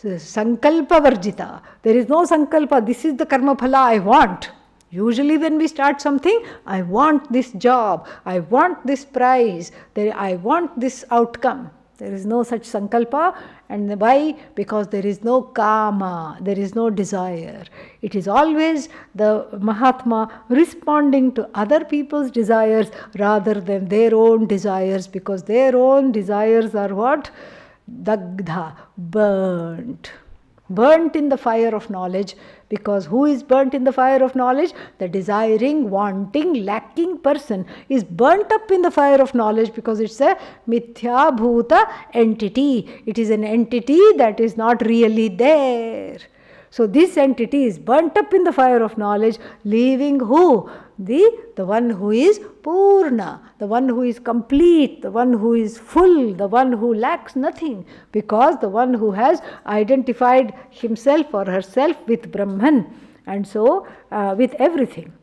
Sankalpa Varjita. There is no Sankalpa, this is the Karma Phala I want. Usually when we start something, I want this job, I want this prize, I want this outcome. There is no such sankalpa. And why? Because there is no kama, there is no desire. It is always the Mahatma responding to other people's desires rather than their own desires, because their own desires are what? Dagdha, burnt. Burnt in the fire of knowledge. Because who is burnt in the fire of knowledge? The desiring, wanting, lacking person is burnt up in the fire of knowledge, because it's a mithya bhuta entity. It is an entity that is not really there. So this entity is burnt up in the fire of knowledge, leaving who? The one who is Purna, the one who is complete, the one who is full, the one who lacks nothing, because the one who has identified himself or herself with Brahman, and so with everything.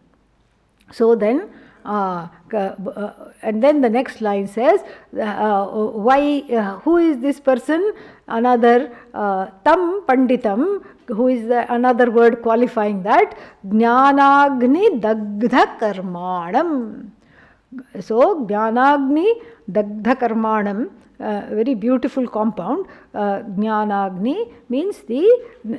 So then, and then the next line says, who is this person? Another tam panditam, who is another word qualifying that, jnanagni dagdha karmanam. So, Jnanagni Dagdha Karmanam, very beautiful compound. Jnanagni means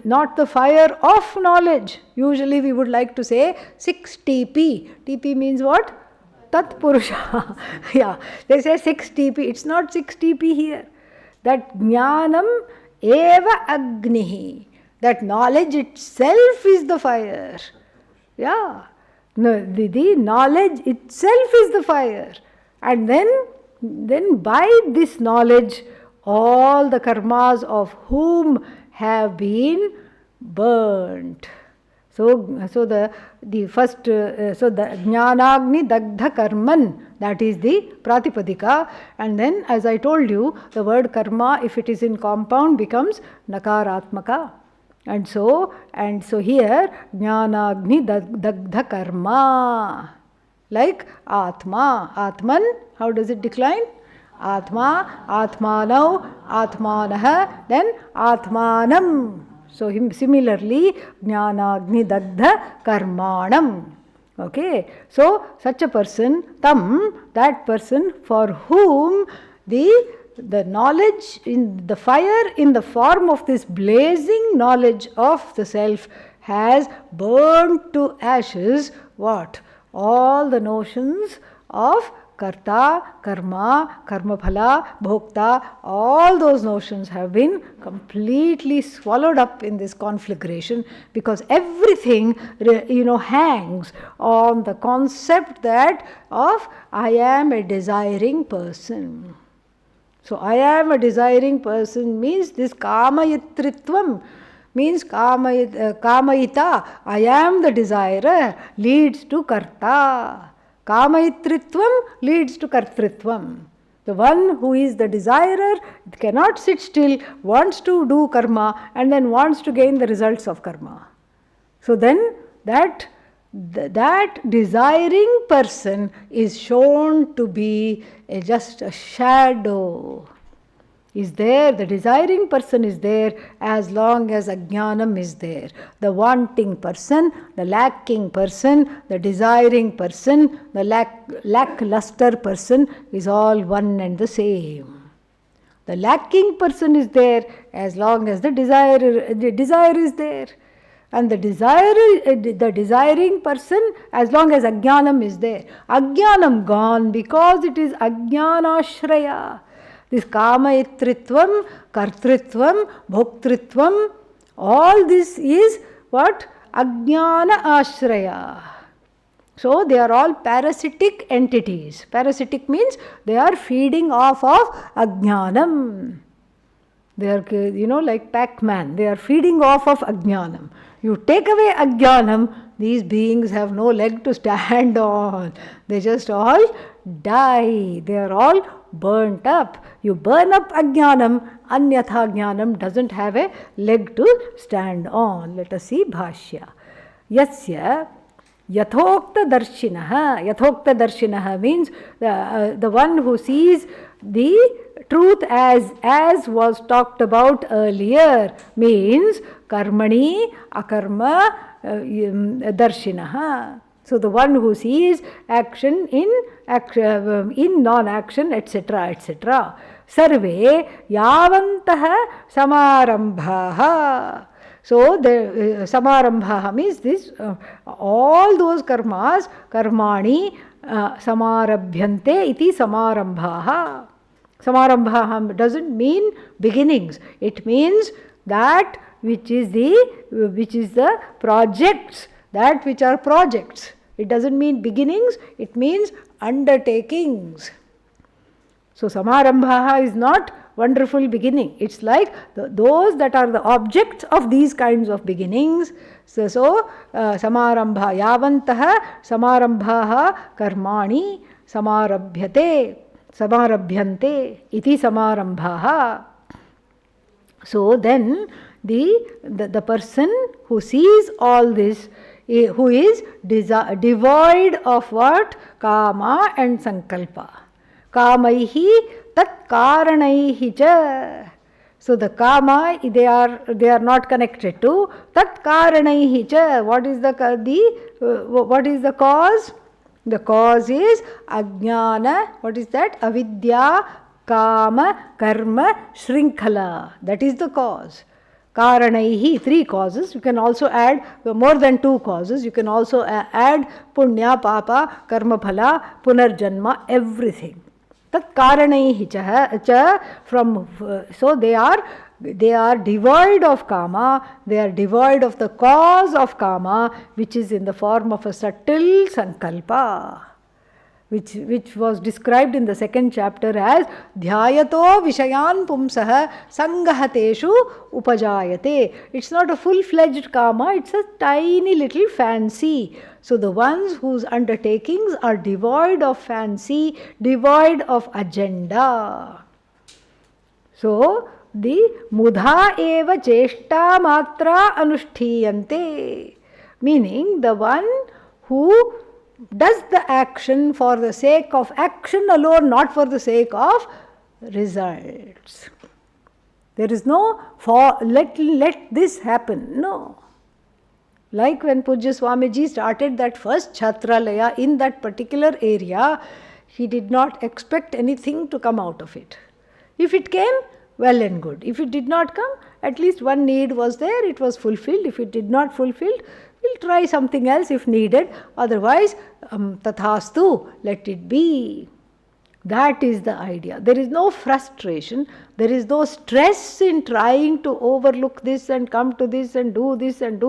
not the fire of knowledge. Usually we would like to say 6 TP. TP means what? Tat Purusha. Yeah, they say 6 TP. It's not 6 TP here. That Jnanam Eva Agnihi. That knowledge itself is the fire. Yeah. No, the knowledge itself is the fire. And then by this knowledge, all the karmas of whom have been burnt. So the first, so the Jnanagni Dagdha Karman, that is the Pratipadika. And then, as I told you, the word karma, if it is in compound, becomes Nakaratmaka. And so here, Jnanagni Dagdha Karma. Like Atma. Atman, how does it decline? Atma, Atmanau, Atmanaha, then Atmanam. So similarly, Jnanagni Dagdha Karmanam. Okay. So such a person, that person for whom the knowledge in the fire in the form of this blazing knowledge of the self has burnt to ashes what? All the notions of karta, karma, karmaphala, bhokta, all those notions have been completely swallowed up in this conflagration, because everything hangs on the concept that of I am a desiring person. So I am a desiring person means this kamayitritvam, means kamayita, I am the desirer, leads to karta. Kamayitritvam leads to kartritvam. The one who is the desirer cannot sit still, wants to do karma and then wants to gain the results of karma. So then that desiring person is shown to be just a shadow. Is there, the desiring person is there as long as ajnanam is there. The wanting person, the lacking person, the desiring person, the lackluster person is all one and the same. The lacking person is there as long as the desire is there. And the desiring person as long as ajnanam is there. Ajnanam gone because it is ajnanashraya. This kamayitritvam, kartritvam, bhoktritvam, all this is what? Ajnana ashraya. So they are all parasitic entities. Parasitic means they are feeding off of ajnanam. They are, like Pac-Man, they are feeding off of ajnanam. You take away ajnanam, these beings have no leg to stand on. They just all die. They are all burnt up. You burn up ajnanam, anyatha jnanam doesn't have a leg to stand on. Let us see Bhashya. Yasya yathokta darshinaha. Yathokta darshinaha means the one who sees the truth as was talked about earlier, means karmani akarma darshinaha. So the one who sees action in non-action, etc., etc. Sarve yavantaha samarambhaha. So the samarambhaha means this, all those karmas, karmani samarabhyante iti samarambhaha. Samarambhaha doesn't mean beginnings. It means that which is the projects, that which are projects. It doesn't mean beginnings, it means undertakings. So Samarambhaha is not wonderful beginning. It's like those that are the objects of these kinds of beginnings. So Samarambha yavantaha samarambhaha karmani samarabhyate samarabhyante iti samarambhaha. So then the person who sees all this, who is devoid of what? Kama and sankalpa. Kamaihi tat karanaihi cha. So the kama, they are not connected to tat karanaihi cha. What is the cause? The cause is ajnana. What is that? Avidya, kama, karma, shrinkhala. That is the cause. Karanaihi, 3 causes. You can also add more than 2 causes. You can also add punya, papa, karma phala, punarjanma, everything. Tat karanaihi cha from, so they are devoid of kama, they are devoid of the cause of kama, which is in the form of a subtle sankalpa, which was described in the 2nd chapter as dhyayato vishayan pumsah sangahateshu upajayate. It's not a full-fledged kama, it's a tiny little fancy. So the ones whose undertakings are devoid of fancy, devoid of agenda. So the mudha eva cheshta matra anushtiyante, meaning the one who does the action for the sake of action alone, not for the sake of results. There is no let this happen. No. Like when Pujya Swamiji started that first Chhatralaya in that particular area, he did not expect anything to come out of it. If it came, well and good. If it did not come, at least one need was there, it was fulfilled. If it did not fulfilled, we'll try something else if needed. Otherwise, tathastu, let it be. That is the idea. There is no frustration. There is no stress in trying to overlook this and come to this and do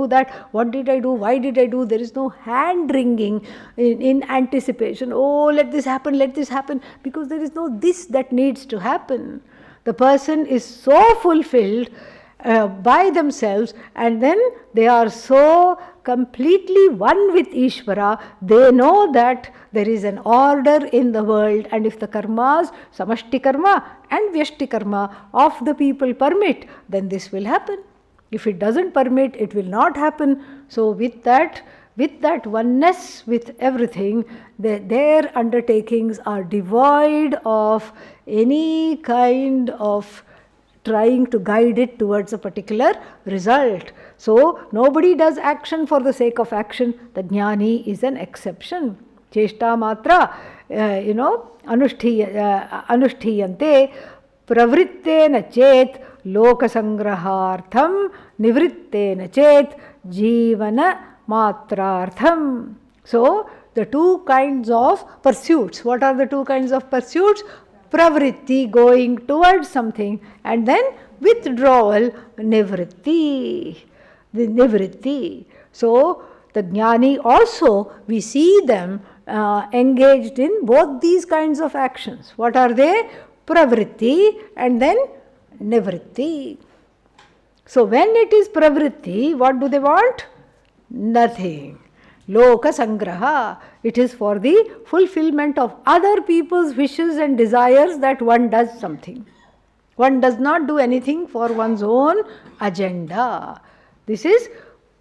that. What did I do? Why did I do? There is no hand-wringing in anticipation. Oh, let this happen, because there is no this that needs to happen. The person is so fulfilled by themselves, and then they are so completely one with Ishvara. They know that there is an order in the world, and if the karmas, samashti karma and vyashti karma of the people permit, then this will happen. If it doesn't permit, it will not happen. So with that oneness with everything, their undertakings are devoid of any kind of trying to guide it towards a particular result. So nobody does action for the sake of action. The jnani is an exception. Cheshta matra, anushtiyante pravrittena chet lokasangrahartham nivrittena chet jivana matrartham. So the 2 kinds of pursuits. What are the 2 kinds of pursuits? Pravritti, going towards something, and then withdrawal, nivritti. The nivritti. So the jnani also, we see them engaged in both these kinds of actions. What are they? Pravritti and then nivritti. So when it is pravritti, what do they want? Nothing. Loka sangraha. It is for the fulfillment of other people's wishes and desires that one does something. One does not do anything for one's own agenda. This is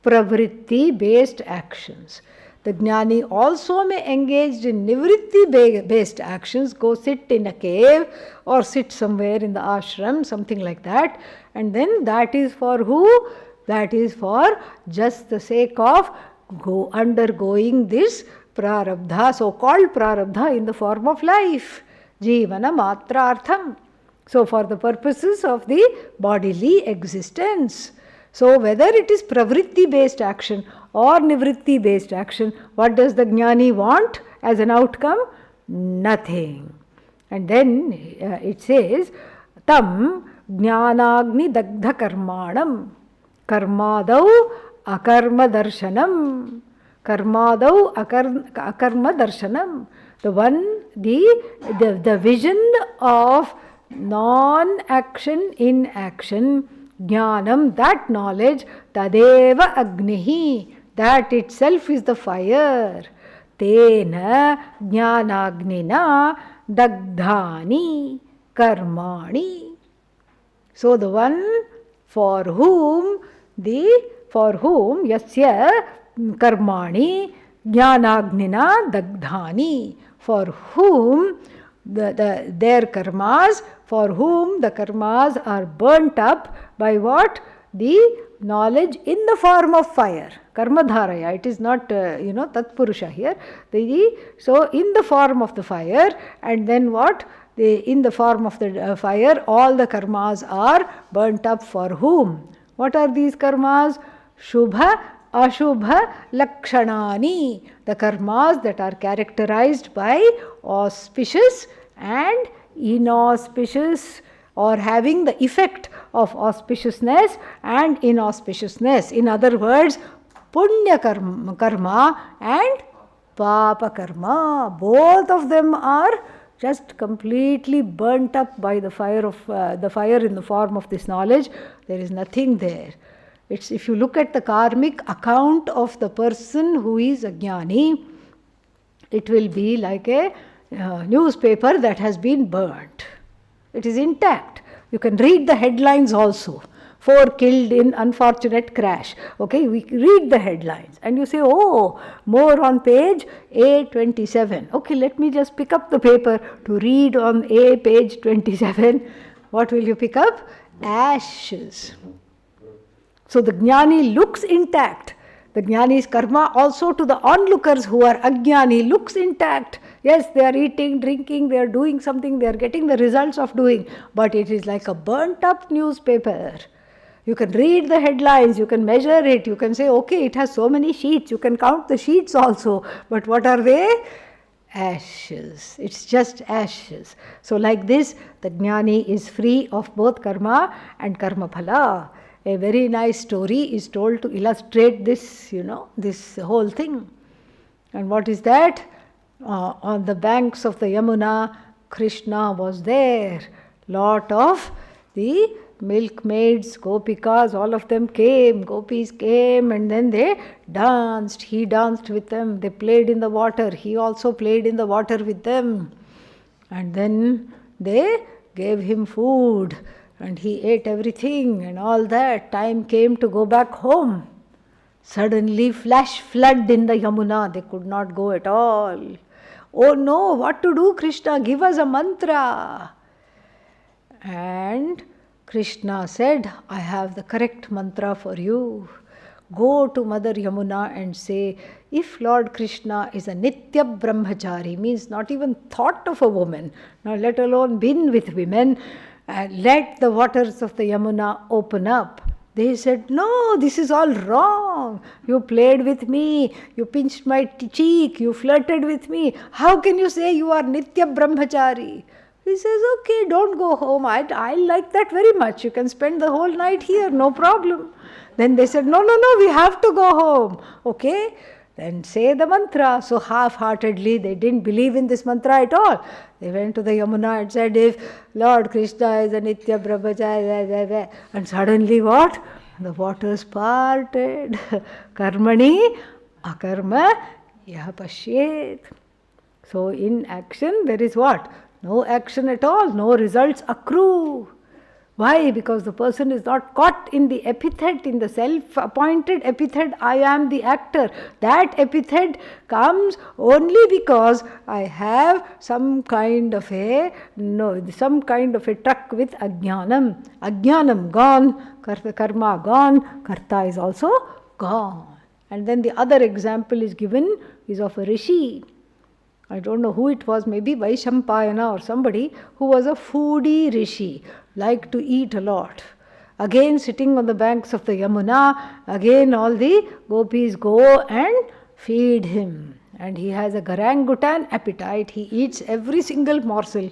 pravritti based actions. The jnani also may engage in nivritti based actions, go sit in a cave or sit somewhere in the ashram, something like that. And then that is for who? That is for just the sake of undergoing this prarabdha, so-called prarabdha in the form of life. Jivana matrartham. So for the purposes of the bodily existence. So whether it is pravritti based action or nivritti based action, what does the jnani want as an outcome? Nothing. And then it says, tam jnanagni dagdha karmanam karmadau akarma darshanam. Karmadau akarma darshanam. The one, the vision of non-action in action, jnanam, that knowledge, tadeva agnihi, that itself is the fire. Tena jnanagnina dagdhani karmani. So the one for whom yasya karmani jnanagnina dagdhani, for whom their karmas, for whom the karmas are burnt up by what? The knowledge in the form of fire. Karmadharaya, it is not, Tatpurusha here. So in the form of the fire, and then what? In the form of the fire, all the karmas are burnt up for whom? What are these karmas? Shubha, Ashubha, Lakshanani. The karmas that are characterized by auspicious and inauspicious, or having the effect of auspiciousness and inauspiciousness. In other words, Punya karma and Papa karma. Both of them are just completely burnt up by the fire of the fire in the form of this knowledge. There is nothing there. It's, if you look at the karmic account of the person who is a jnani, it will be like a newspaper that has been burnt. It is intact. You can read the headlines also. 4 killed in unfortunate crash. Okay, we read the headlines and you say, oh, more on page A27. Okay, let me just pick up the paper to read on page 27. What will you pick up? Ashes. So the jnani looks intact. The jnani's karma also to the onlookers who are ajnani looks intact. Yes, they are eating, drinking, they are doing something, they are getting the results of doing. But it is like a burnt up newspaper. You can read the headlines, you can measure it, you can say, okay, it has so many sheets, you can count the sheets also. But what are they? Ashes. It's just ashes. So like this, the jnani is free of both karma and karma phala. A very nice story is told to illustrate this, this whole thing. And what is that? On the banks of the Yamuna, Krishna was there. Lot of the milkmaids, gopikas, all of them came, gopis came, and then they danced. He danced with them. They played in the water. He also played in the water with them. And then they gave him food. And he ate everything and all that. Time came to go back home. Suddenly flash flood in the Yamuna. They could not go at all. Oh no, what to do, Krishna? Give us a mantra. And Krishna said, I have the correct mantra for you. Go to Mother Yamuna and say, if Lord Krishna is a Nitya Brahmachari, means not even thought of a woman, now let alone been with women, let the waters of the Yamuna open up. They said, no, this is all wrong. You played with me, you pinched my cheek, you flirted with me. How can you say you are Nitya Brahmachari? He says, okay, don't go home. I like that very much. You can spend the whole night here, no problem. Then they said, no, we have to go home. Okay, then say the mantra. So half-heartedly, they didn't believe in this mantra at all. They went to the Yamuna and said, if Lord Krishna is a Nitya Brahmachari, and suddenly what? The waters parted. Karmani akarma yah pashyet. So in action, there is what? No action at all, no results accrue. Why? Because the person is not caught in the epithet, in the self-appointed epithet, I am the actor. That epithet comes only because I have some kind of a truck with ajnanam. Ajnanam gone, karma gone, karta is also gone. And then the other example is given is of a rishi. I don't know who it was, maybe Vaishampayana or somebody who was a foodie rishi, liked to eat a lot. Again sitting on the banks of the Yamuna, again all the gopis go and feed him. And he has a garangutan appetite, he eats every single morsel.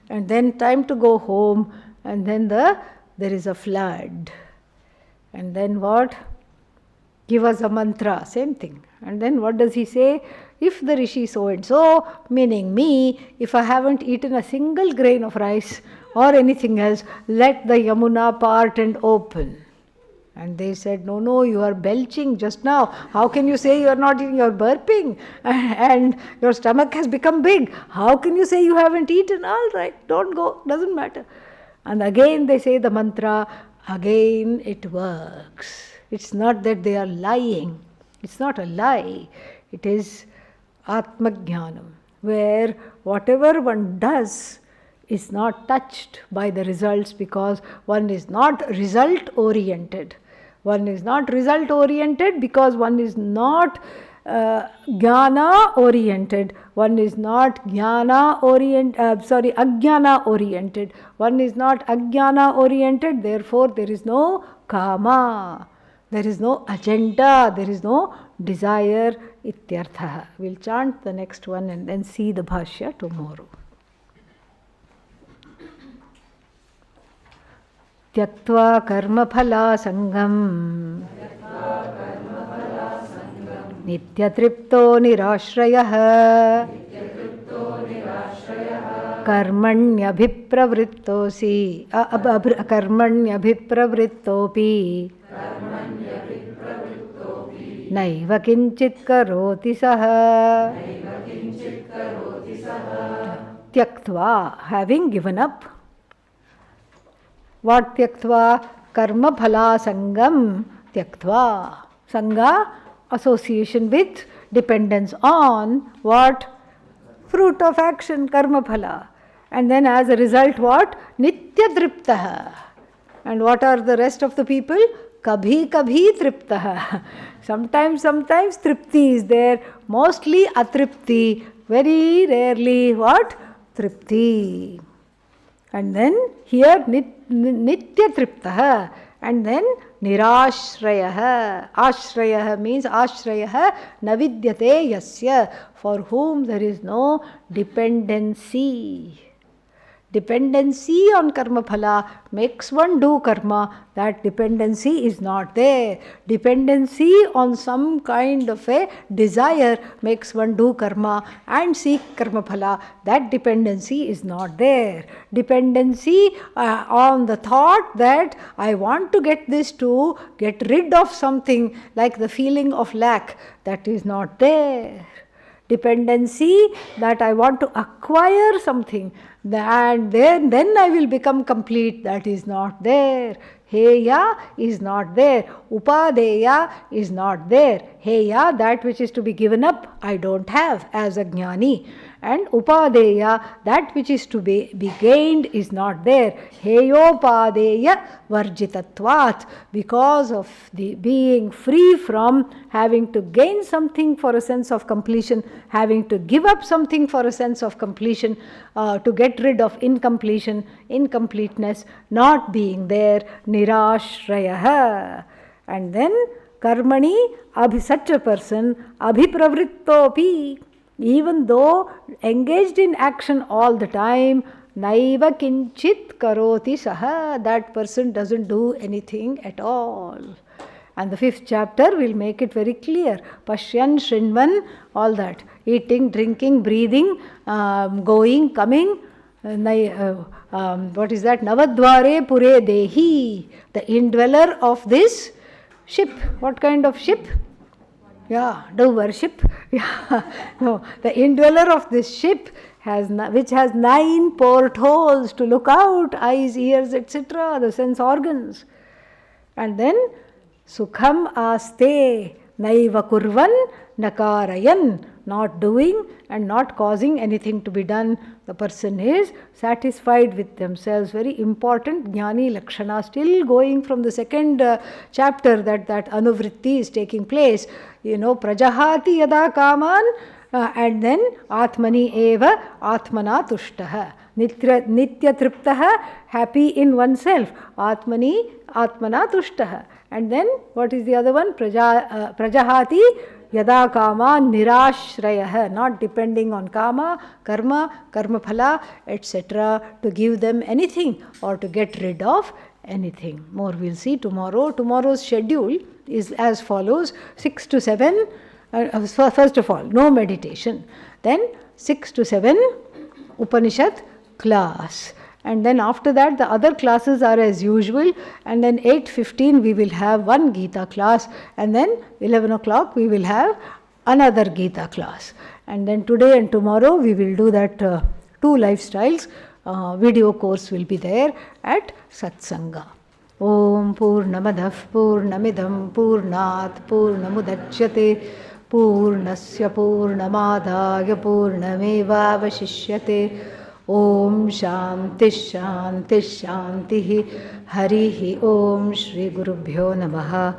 And then time to go home, and then there is a flood. And then what? Give us a mantra, same thing. And then what does he say? If the rishi so and so, meaning me, if I haven't eaten a single grain of rice or anything else, let the Yamuna part and open. And they said, no, you are belching just now. How can you say you are not eating? You are burping and your stomach has become big. How can you say you haven't eaten? All right, don't go, doesn't matter. And again they say the mantra, again it works. It's not that they are lying. It's not a lie. It is Atmajnanam, where whatever one does is not touched by the results because one is not result oriented. One is not result oriented because one is not jnana oriented. One is not ajnana oriented. One is not ajnana oriented. Therefore, there is no kama. There is no agenda. There is no desire. Ityartha. We'll chant the next one and then see the bhashya tomorrow. Tyaktva karma phala sangam nityatripto nirashrayah karmanyabhipravrittosi karmanyabhipravrittopi naiva kinchit karoti saha. Tyaktva, having given up. What tyaktva? Karma phala sangam tyaktva. Sangha, association with, dependence on what? Fruit of action, karma phala. And then as a result what? Nitya triptaha. And what are the rest of the people? Kabhi kabhi triptaha. Sometimes tripti is there. Mostly atripti. Very rarely what? Tripti. And then here nitya triptaha. And then nirashrayah. Ashrayah means ashrayah navidyate yasya, for whom there is no dependency. Dependency on karma phala makes one do karma. That dependency is not there. Dependency on some kind of a desire makes one do karma and seek karma phala. That dependency is not there. Dependency on the thought that I want to get this to get rid of something, like the feeling of lack, that is not there. Dependency that I want to acquire something, and then I will become complete, that is not there. Heya is not there. Upadeya is not there. Heya, that which is to be given up, I don't have as a jnani. And upadeya, that which is to be gained, is not there. Heyopadeya varjitatvat, because of the being free from having to gain something for a sense of completion, having to give up something for a sense of completion, to get rid of incompletion, incompleteness, not being there. Nirashrayah. And then karmani, such a person, abhipravrittopi, even though engaged in action all the time, naiva kinchit karoti saha, that person doesn't do anything at all. And the 5th chapter will make it very clear. Pashyan, Shrinvan, all that. Eating, drinking, breathing, going, coming. What is that? Navadvare pure dehi, the indweller of this ship. What kind of ship? Yeah, Dover ship. Yeah. No, the indweller of this ship which has 9 portholes to look out, eyes, ears, etc., the sense organs. And then Sukham aste naiva kurvan nakarayan, not doing and not causing anything to be done. The person is satisfied with themselves. Very important jnani lakshana, still going from the 2nd chapter that anuvritti is taking place. Prajahati yada kaman, and then atmani eva atmana tushtaha. Nitya triptaha, happy in oneself. Atmani atmana tushtaha. And then what is the other one? Prajahati yada kama nirashrayah, not depending on kama, karma phala, etc., to give them anything or to get rid of anything. More we'll see tomorrow. Tomorrow's schedule is as follows: 6 to 7. First of all, no meditation. Then 6 to 7 Upanishad class. And then after that, the other classes are as usual. And then 8:15 we will have one Gita class. And then 11 o'clock we will have another Gita class. And then today and tomorrow we will do that 2 lifestyles. Video course will be there at Satsanga. Om Purnamadah Purnamidam Purnat Purnamudachyate Purnasya Purnamadaya Purnameva Vashishyate. Om Shanti Shanti Shanti. Harihi Om Shri Gurubhyo Namaha.